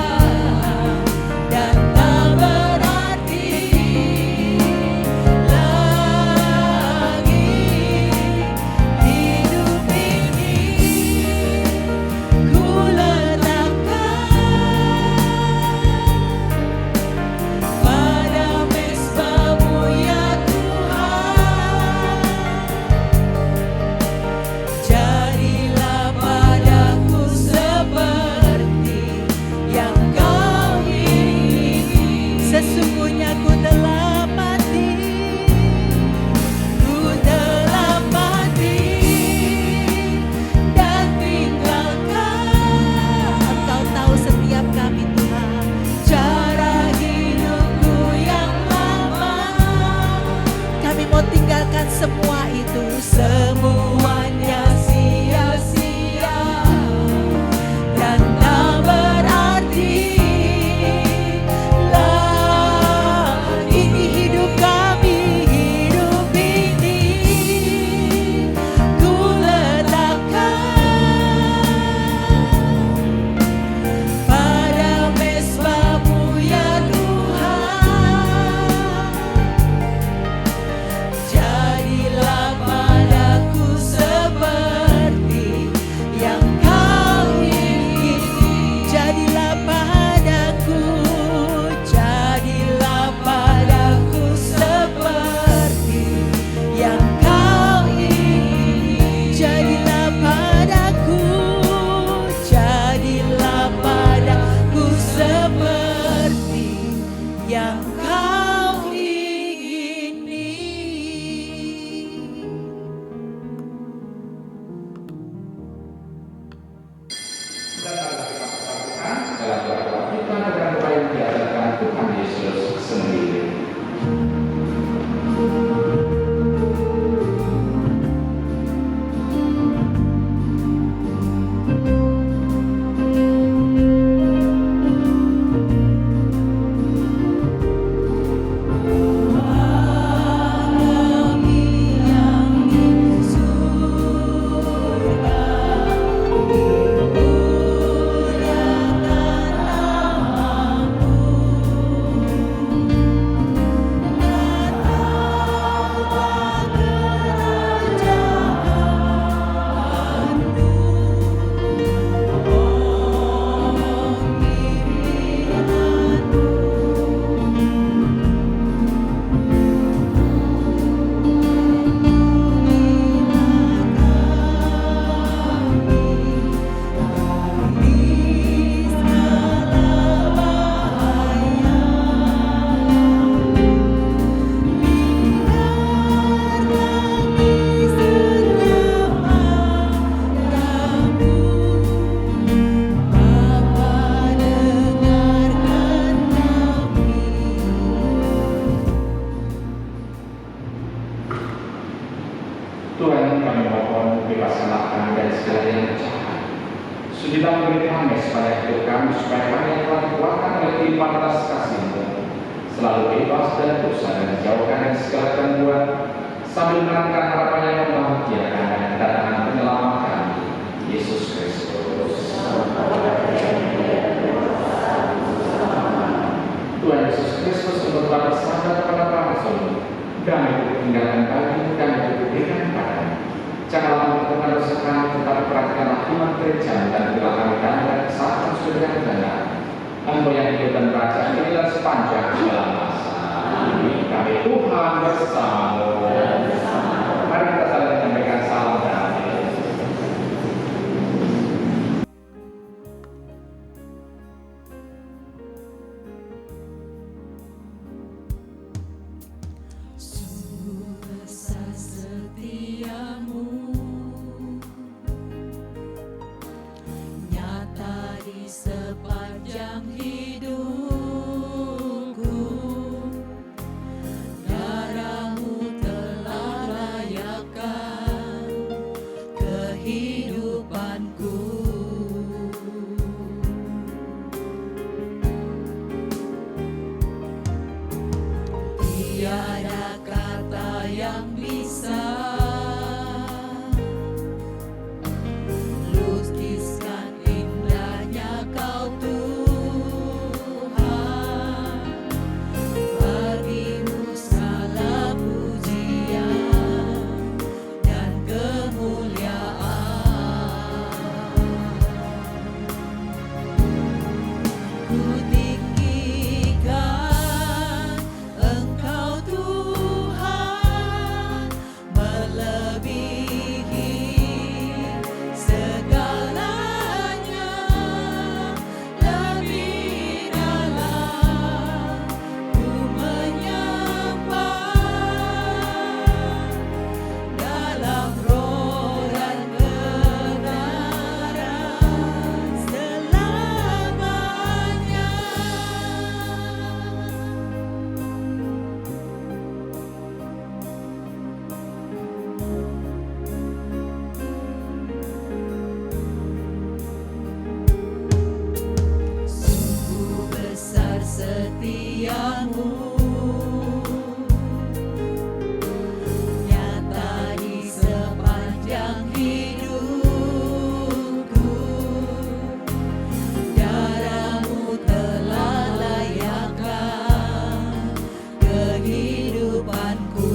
dan tak berarti lagi. Hidup ini ku letakkan pada mezbah-Mu ya Tuhan. Jadilah padaku seperti yang Kau ingini. Sesungguhnya ku telah mati, ku telah mati dan tinggalkan. Engkau tahu setiap kami Tuhan, cara hidupku yang lama. Kami mau tinggalkan semua itu, semuanya sia-sia dan tak berarti lagi. Hidup kami, hidup ini ku letakkan pada mezbah-Mu ya Tuhan. Jadilah pada kami mohon, bebaskanlah kami dari segala yang jahat. Sudilah beri kami supaya hidup kami, supaya kami yang telah dikuatkan oleh limpahan atas kasih-Mu, selalu bebas dari dosa dan dijauhkan dari segala gangguan, sambil menantikan harapan yang membahagiakan dan kedatangan penyelamat kami, Yesus Kristus. Tuhan Yesus Kristus untuk telah bersabda kepada para rasul, damai itu tinggalkan bagi, damai itu berikan kepadamu. Janganlah menentukan dosa kami, tetapi perhatikanlah iman gereja dan berilah kami damai dan kesehatan sudah yang benar. Engkau yang hidup dan berada inilah sepanjang segala masa. Amin. Kami Tuhan bersamamu. Mari kita saling menyampaikan salam damai. Sungguh besar setiamu, nyata di sepanjang hidupku. Darahmu telah layakkan kehidupanku. Tiada kata yang bisa lukiskan indahnya Kau Tuhan. Bagimu segala pujian dan kemuliaan. Ku tinggikan Engkau Tuhan, melebihi segalanya. Lebih dalam ku menyembah, dalam roh dan kebenaran selamanya. Sungguh besar setiamu, nyata di sepanjang hidupku. Darahmu telah layakkan kehidupanku.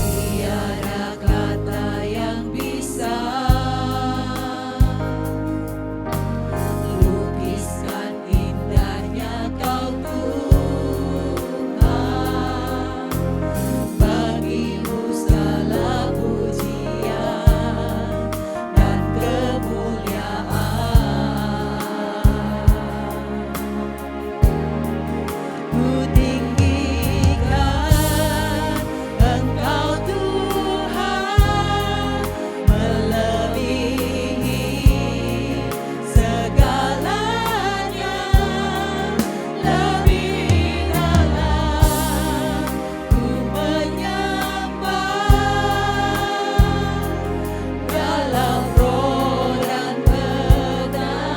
Tiada kata yang bisa lukiskan indahnya Kau Tuhan. Bagimu segala pujian dan kemuliaan. Ku tinggikan Engkau Tuhan, melebihi segalanya. Lebih dalam ku menyembah, dalam roh dan kebenaran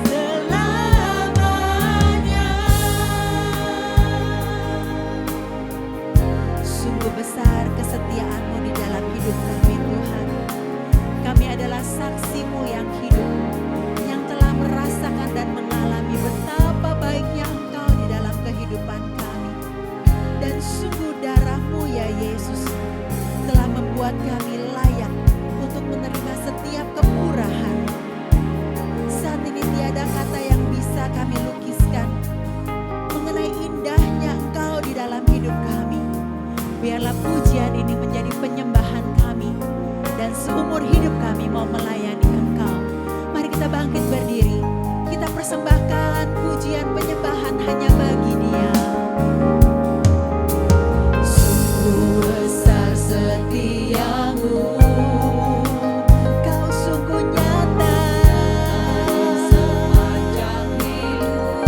selamanya. Sungguh besar kesetiaan-Mu di dalam hidup kami, Tuhan. Kami adalah saksi-Mu yang hidup, yang telah merasakan dan mengalami betapa baiknya Engkau di dalam kehidupan kami. Dan sungguh darah-Mu ya Yesus telah membuat kami layak untuk menerima setiap kemurahan. Saat ini tiada kata yang bisa kami lukiskan mengenai indahnya Engkau di dalam hidup kami. Biarlah pujian ini menjadi penyembahan kami, dan seumur hidup kami mau melayani Engkau. Mari kita bangkit berdiri, kita persembahkan pujian penyembahan hanya bagi Dia. Sungguh besar setiamu, Kau sungguh nyata sepanjang hidup.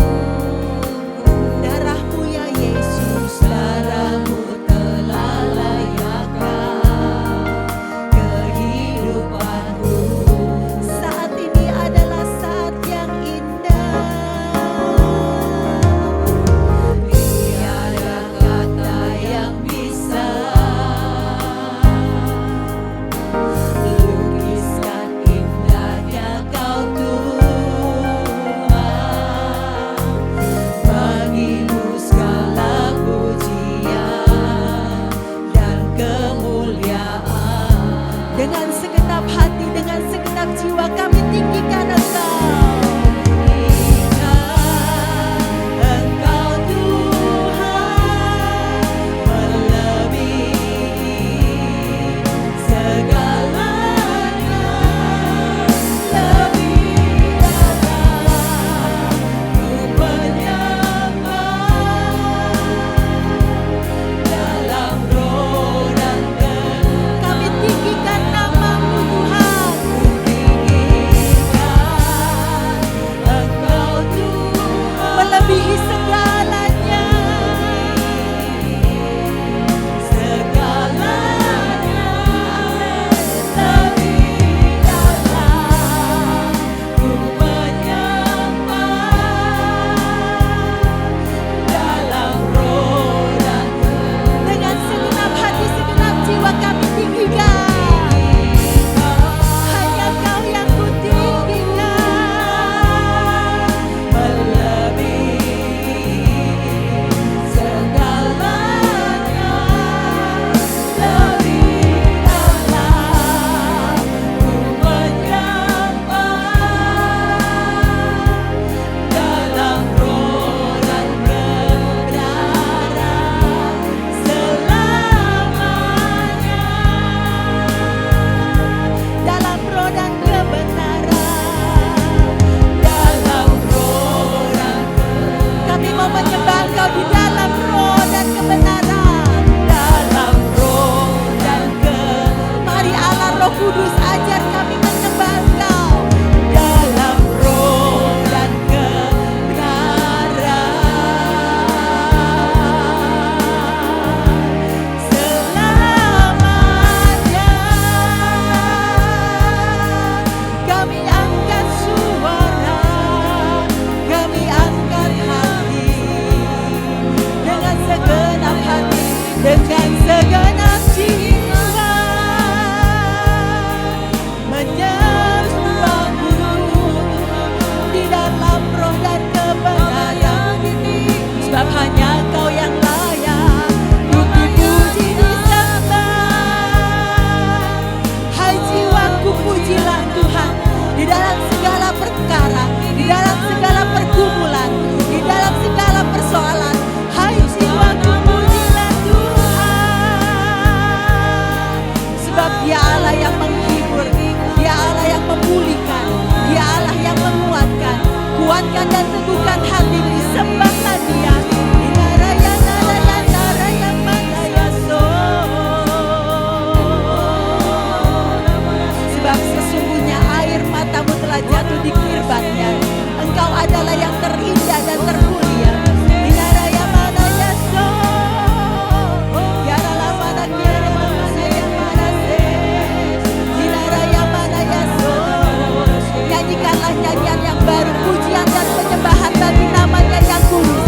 nyanyian yang baru, pujian dan penyembahan bagi namanya yang kudus.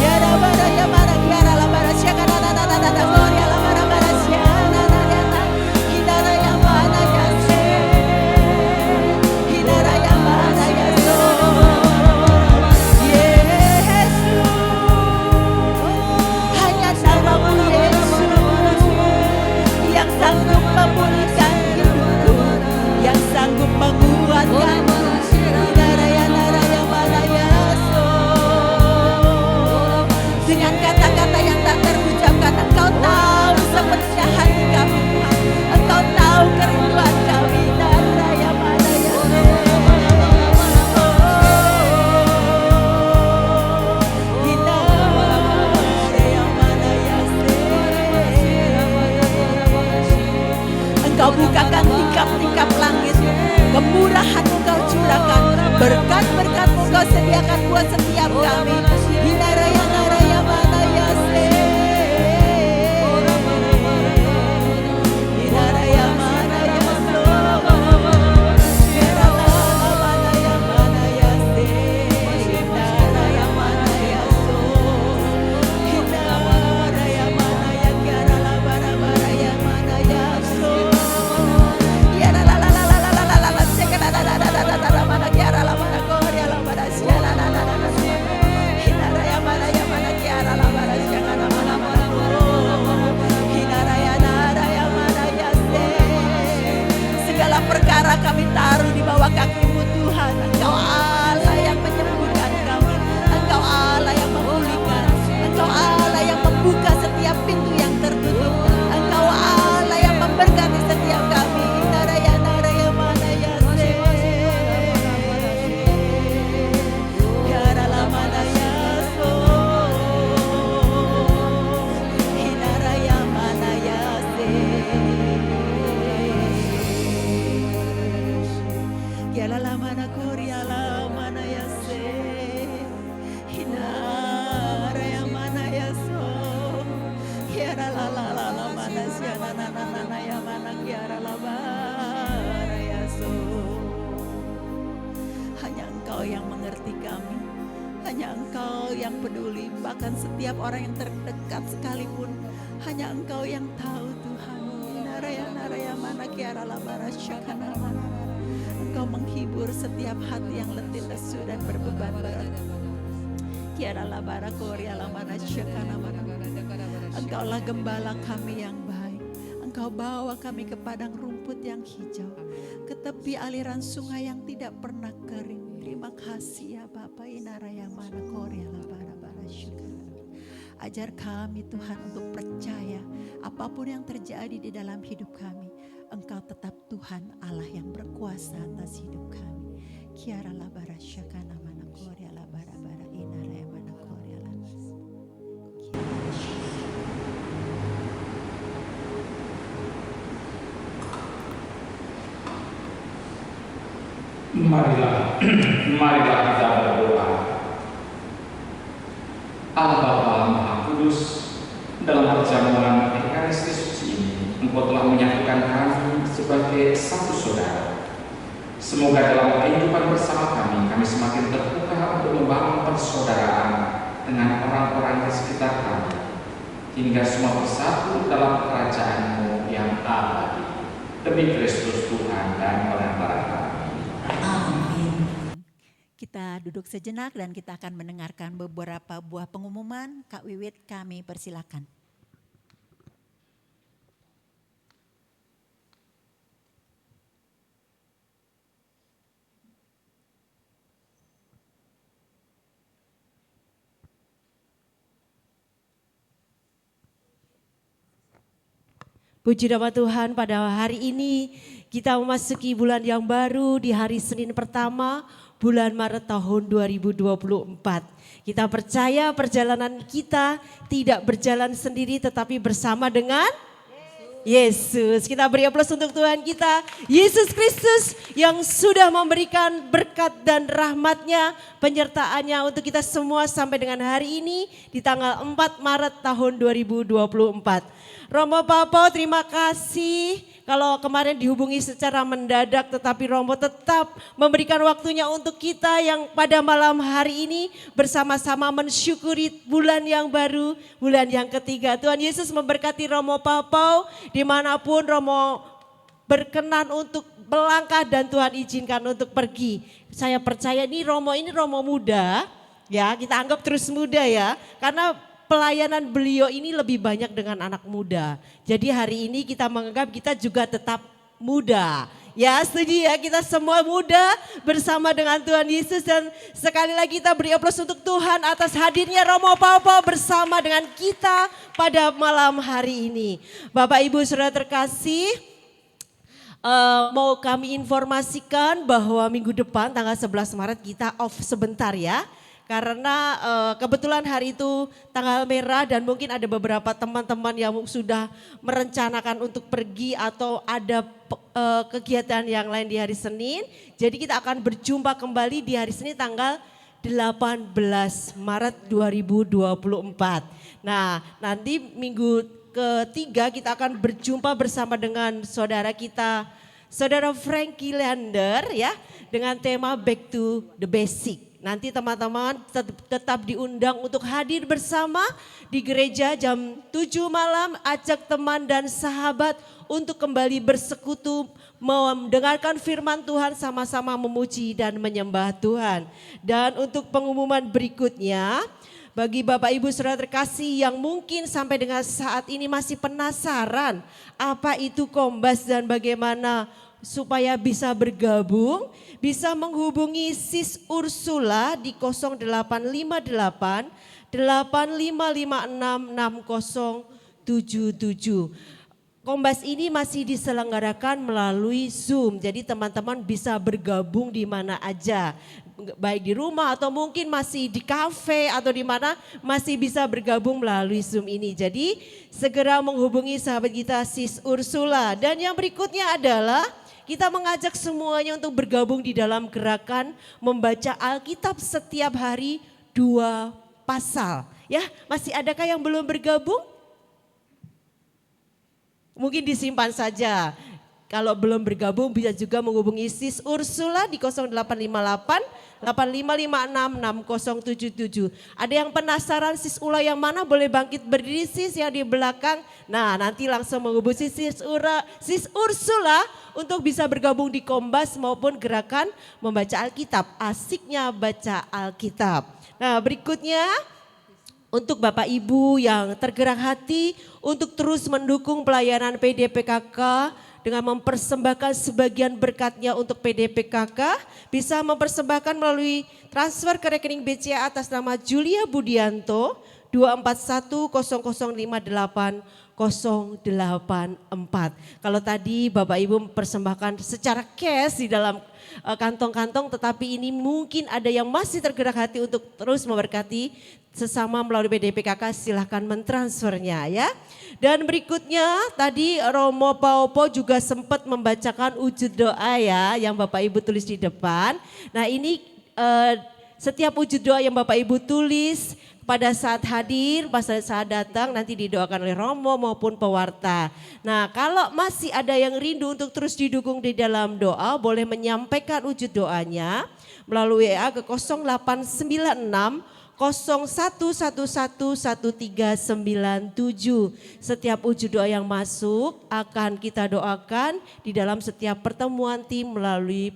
Ya rabara ya bara kiara labara syakana nana gloria labara bara syana nana hidara yang mana ya se hidara yang mana ya so Yesus hanya namamu Yesus yang sanggup memulihkan hidupku, yang sanggup menguatkan hidara yang mana ya so dengan kata-kata yang tak terucapkan. Engkau tahu sepenuhnya hati kami Tuhan, Engkau tahu kerinduan kami. Hidara yang mana ya se hidara yang mana ya se. Engkau bukakan tingkap-tingkap langit, kemurahan-Mu Kau curahkan, berkat-berkat-Mu Kau sediakan buat setiap kami. Hidara yang mana ya se hidara yang mana ya so hidara yang mana ya se hidara yang mana ya so hidara yang mana ya kiara labara bara yang mana ya so ya la la la la la la la la sekada la la la la la mana kiara labara korea labara siala la la la la hidara yang mana kiara labara siala mana mana hidara yang mana ya se segala perkara kami taruh di bawah kaki-Mu Tuhan. Engkau Allah yang menyembuhkan kami, Engkau Allah yang memulihkan, Engkau Allah yang membuka setiap pintu yang tertutup, Engkau Allah yang memberkati setiap kami. Hidara yang mana ya se hidara la mana ya so hidara yang mana ya se kiala la mana korea la mana ya se hidara yang mana ya so kiara la la la la mana siana na na na na ya mana kiara la bara ya so. Hanya Engkau yang mengerti kami, hanya Engkau yang peduli, bahkan setiap orang yang terdekat sekalipun hanya Engkau yang tahu Tuhan. Naraya mana kiara labara syakana mana. Engkau menghibur setiap hati yang letih lesu dan berbeban berat. Kiara labara korea lamana syakana mana. Engkaulah gembala kami yang baik. Engkau bawa kami ke padang rumput yang hijau, ke tepi aliran sungai yang tidak pernah kering. Terima kasih ya Bapa. Inaraya mana korea labara bara syakana. Ajar kami Tuhan untuk percaya apapun yang terjadi di dalam hidup kami, Engkau tetap Tuhan Allah yang berkuasa atas hidup kami. Kiara labara syakana mana korea labara bara inaraya mana korea labas. Marilah kita berdoa. Allah Bapa Maha Kudus, dalam perjamuan Ekaristi Suci ini, Engkau telah menyatukan kami sebagai satu saudara. Semoga dalam kehidupan bersama kami semakin terbuka untuk membangun persaudaraan dengan orang-orang di sekitar kami, hingga semua bersatu dalam kerajaan-Mu yang abadi. Demi Kristus Tuhan dan Pengantar kami. Amin. Kita duduk sejenak dan kita akan mendengarkan beberapa buah pengumuman. Kak Wiwit, kami persilakan. Puji nama Tuhan, pada hari ini kita memasuki bulan yang baru di hari Senin pertama bulan Maret tahun 2024. Kita percaya perjalanan kita tidak berjalan sendiri tetapi bersama dengan Yesus. Kita beri aplaus untuk Tuhan kita, Yesus Kristus yang sudah memberikan berkat dan rahmat-Nya, penyertaan-Nya untuk kita semua sampai dengan hari ini di tanggal 4 Maret tahun 2024. Romo Papa, terima kasih kalau kemarin dihubungi secara mendadak tetapi Romo tetap memberikan waktunya untuk kita yang pada malam hari ini bersama-sama mensyukuri bulan yang baru, bulan yang ketiga. Tuhan Yesus memberkati Romo Papau dimanapun Romo berkenan untuk melangkah dan Tuhan izinkan untuk pergi. Saya percaya ini Romo muda, ya kita anggap terus muda ya, karena pelayanan beliau ini lebih banyak dengan anak muda. Jadi hari ini kita menganggap kita juga tetap muda. Ya setuju ya, kita semua muda bersama dengan Tuhan Yesus. Dan sekali lagi kita beri aplaus untuk Tuhan atas hadirnya Romo Papau bersama dengan kita pada malam hari ini. Bapak Ibu Saudara terkasih, mau kami informasikan bahwa minggu depan tanggal 11 Maret kita off sebentar ya. Karena kebetulan hari itu tanggal merah dan mungkin ada beberapa teman-teman yang sudah merencanakan untuk pergi atau ada kegiatan yang lain di hari Senin. Jadi kita akan berjumpa kembali di hari Senin tanggal 18 Maret 2024. Nah nanti minggu ketiga kita akan berjumpa bersama dengan saudara kita, Saudara Frankie Lander ya, dengan tema Back to the Basic. Nanti teman-teman tetap diundang untuk hadir bersama di gereja jam 7 malam, ajak teman dan sahabat untuk kembali bersekutu, mendengarkan firman Tuhan, sama-sama memuji dan menyembah Tuhan. Dan untuk pengumuman berikutnya, bagi Bapak Ibu Saudara terkasih yang mungkin sampai dengan saat ini masih penasaran apa itu Kombas dan bagaimana supaya bisa bergabung, bisa menghubungi Sis Ursula di 0858 8556 6077. Kombas ini masih diselenggarakan melalui Zoom, jadi teman-teman bisa bergabung di mana aja. Baik di rumah atau mungkin masih di kafe atau di mana masih bisa bergabung melalui Zoom ini. Jadi segera menghubungi sahabat kita Sis Ursula. Dan yang berikutnya adalah kita mengajak semuanya untuk bergabung di dalam gerakan membaca Alkitab setiap hari 2 pasal. Ya, masih adakah yang belum bergabung? Mungkin disimpan saja. Kalau belum bergabung bisa juga menghubungi Sis Ursula di 0858 8556 6077. Ada yang penasaran Sis Ula yang mana? Boleh bangkit berdiri Sis yang di belakang. Nah nanti langsung menghubungi Sis Ursula untuk bisa bergabung di Kombas maupun gerakan membaca Alkitab. Asiknya baca Alkitab. Nah berikutnya, untuk Bapak Ibu yang tergerak hati untuk terus mendukung pelayanan PDPKK dengan mempersembahkan sebagian berkatnya untuk PDPKK, bisa mempersembahkan melalui transfer ke rekening BCA atas nama Julia Budianto 241058084. Kalau tadi Bapak Ibu mempersembahkan secara cash di dalam kantong-kantong, tetapi ini mungkin ada yang masih tergerak hati untuk terus memberkati sesama melalui PDPKK, silahkan mentransfernya ya. Dan berikutnya tadi Romo Paupo juga sempat membacakan wujud doa ya yang Bapak Ibu tulis di depan. Nah ini setiap wujud doa yang Bapak Ibu tulis pada saat hadir, pada saat datang nanti didoakan oleh Romo maupun pewarta. Nah kalau masih ada yang rindu untuk terus didukung di dalam doa, boleh menyampaikan wujud doanya melalui WA ke 0896 01111397. Setiap wujud doa yang masuk akan kita doakan di dalam setiap pertemuan tim melalui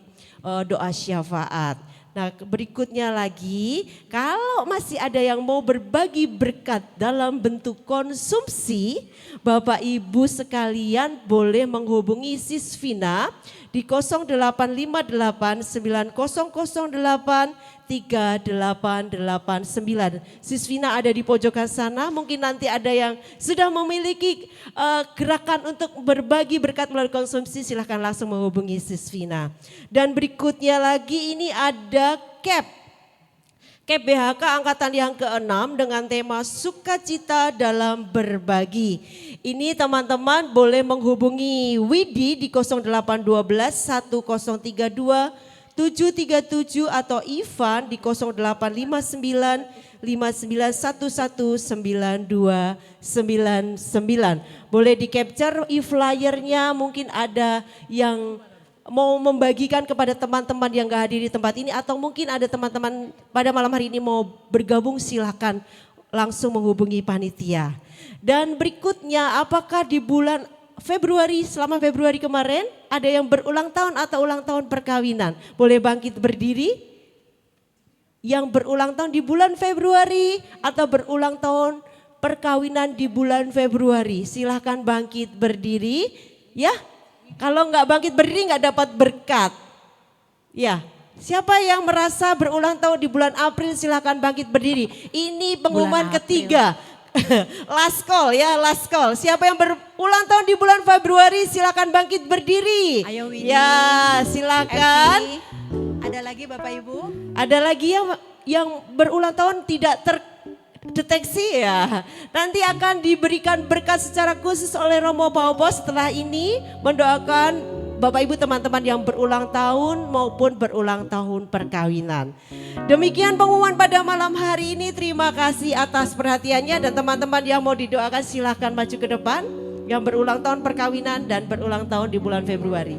doa syafaat. Nah berikutnya lagi, kalau masih ada yang mau berbagi berkat dalam bentuk konsumsi, Bapak Ibu sekalian boleh menghubungi Sis Vina di 085890083889. Sis Vina ada di pojokan sana, mungkin nanti ada yang sudah memiliki gerakan untuk berbagi berkat melalui konsumsi, silahkan langsung menghubungi Sis Vina. Dan berikutnya lagi ini ada CAP BHK angkatan yang ke-6 dengan tema sukacita dalam berbagi. Ini teman-teman boleh menghubungi Widi di 0812 1032 737 atau Ivan di 0859 59119299. Boleh di capture e-flyernya, mungkin ada yang mau membagikan kepada teman-teman yang gak hadir di tempat ini, atau mungkin ada teman-teman pada malam hari ini mau bergabung, silakan langsung menghubungi panitia. Dan berikutnya, apakah di bulan Februari, selama Februari kemarin ada yang berulang tahun atau ulang tahun perkawinan? Boleh bangkit berdiri. Yang berulang tahun di bulan Februari atau berulang tahun perkawinan di bulan Februari, silahkan bangkit berdiri ya. Kalau nggak bangkit berdiri nggak dapat berkat. Ya, siapa yang merasa berulang tahun di bulan April silahkan bangkit berdiri. Ini pengumuman ketiga. Last call ya, last call. Siapa yang berulang tahun di bulan Februari silahkan bangkit berdiri. Ayo Winnie. Ya, silakan. Effie. Ada lagi Bapak Ibu? Ada lagi yang berulang tahun tidak terdeteksi ya. Nanti akan diberikan berkat secara khusus oleh Romo Paupo setelah ini, mendoakan Bapak Ibu teman-teman yang berulang tahun maupun berulang tahun perkawinan. Demikian pengumuman pada malam hari ini. Terima kasih atas perhatiannya, dan teman-teman yang mau didoakan silahkan maju ke depan. Yang berulang tahun perkawinan dan berulang tahun di bulan Februari.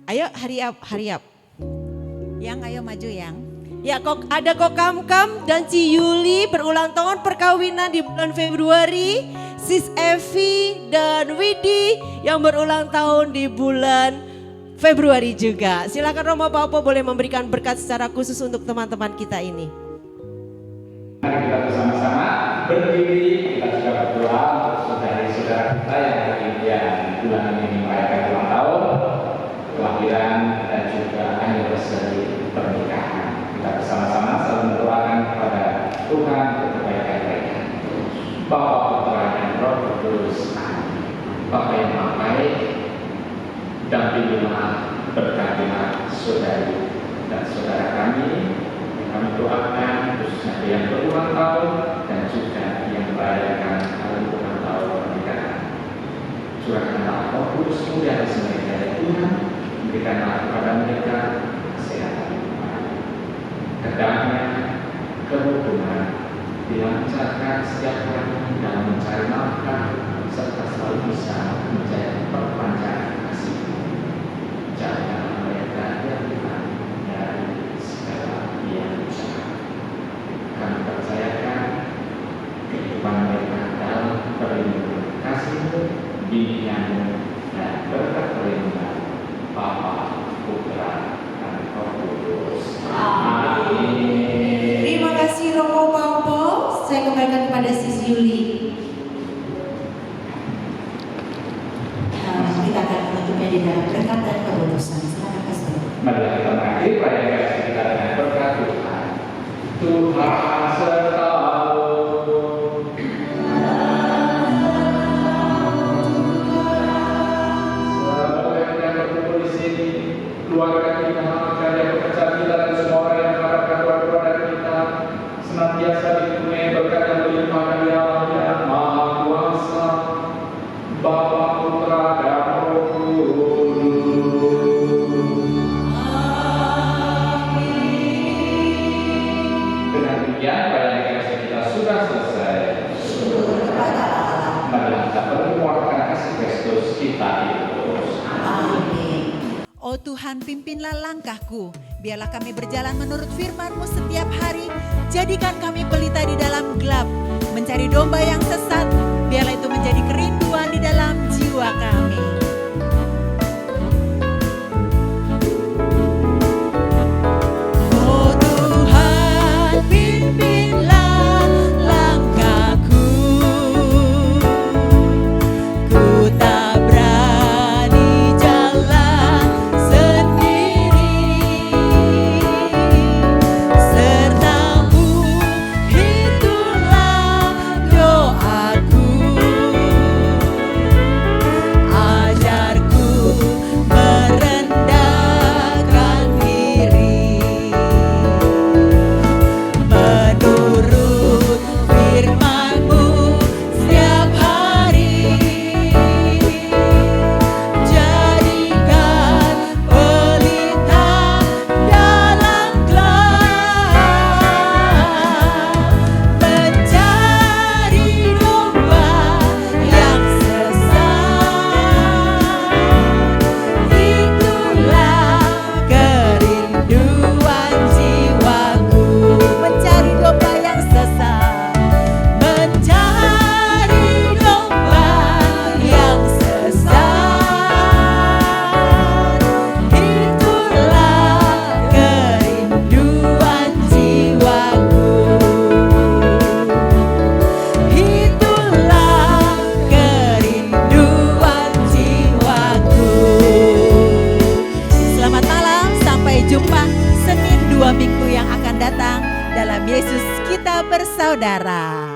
Ayo hurry up. Yang ayo maju yang. Ya, ada Kokamkam dan Ci Yuli berulang tahun perkawinan di bulan Februari. Sis Evi dan Widi yang berulang tahun di bulan Februari juga. Silakan Romo Paupo boleh memberikan berkat secara khusus untuk teman-teman kita ini. Mari kita bersama-sama berdiri, kita juga berdoa untuk saudara-saudara kita yang hari ini bulan ini merayakan ulang tahun, kelahiran dan juga anniversary pernikahan. Kita bersama-sama selalu mendoakan kepada Tuhan untuk kebaikan mereka. Bapa, Putra dan Roh Kudus. Bapa yang Maha Baik, dampingilah, berkatilah saudari dan saudara kami yang kami doakan, khususnya yang berulang tahun dan juga yang merayakan hari ulang tahun pernikahan. Curahkanlah Roh Kudus-Mu di atas mereka ya Tuhan. Berikanlah kepada mereka kesehatan, kedamaian, kerukunan, dilancarkan setiap hari dalam mencari nafkah, serta selalu bisa menjadi perpanjangan kasih. Jangan mereka Tuhan dari segala yang usaha. Kami percayakan kehidupan mereka dalam perlindungan kasih-Mu, bimbingan-Mu, dan berkat perlindungan Bapa, Putra, dan Roh Kudus. Amin. Terima kasih Romo Paupo. Saya kembalikan kepada Sis Yuli. Kita akan menutupnya di dalam berkat dan keputusan. Silakan Pastor. Marilah kita mengakhiri perayaan kasih kita dengan berkat Tuhan. Tuhan sertamu. Keluarga kita, karya pekerjaan kita, dan semua orang yang mengharapkan doa-doa dari kita senantiasa dipenuhi berkat yang berlimpah dari Allah yang Maha Kuasa, Bapa, Putra, dan Roh Kudus. Amin. Dengan demikian, perayaan kasih kita sudah selesai. Marilah kita bermuatkan kasih Kristus kita itu. Oh Tuhan, pimpinlah langkahku, biarlah kami berjalan menurut firman-Mu setiap hari. Jadikan kami pelita di dalam gelap, mencari domba yang sesat, biarlah itu menjadi kerinduan di dalam jiwa kami. Oh Tuhan, pimpinlah langkahku, ku tak berani jalan sendiri, serta-Mu hitunglah doaku, saudara.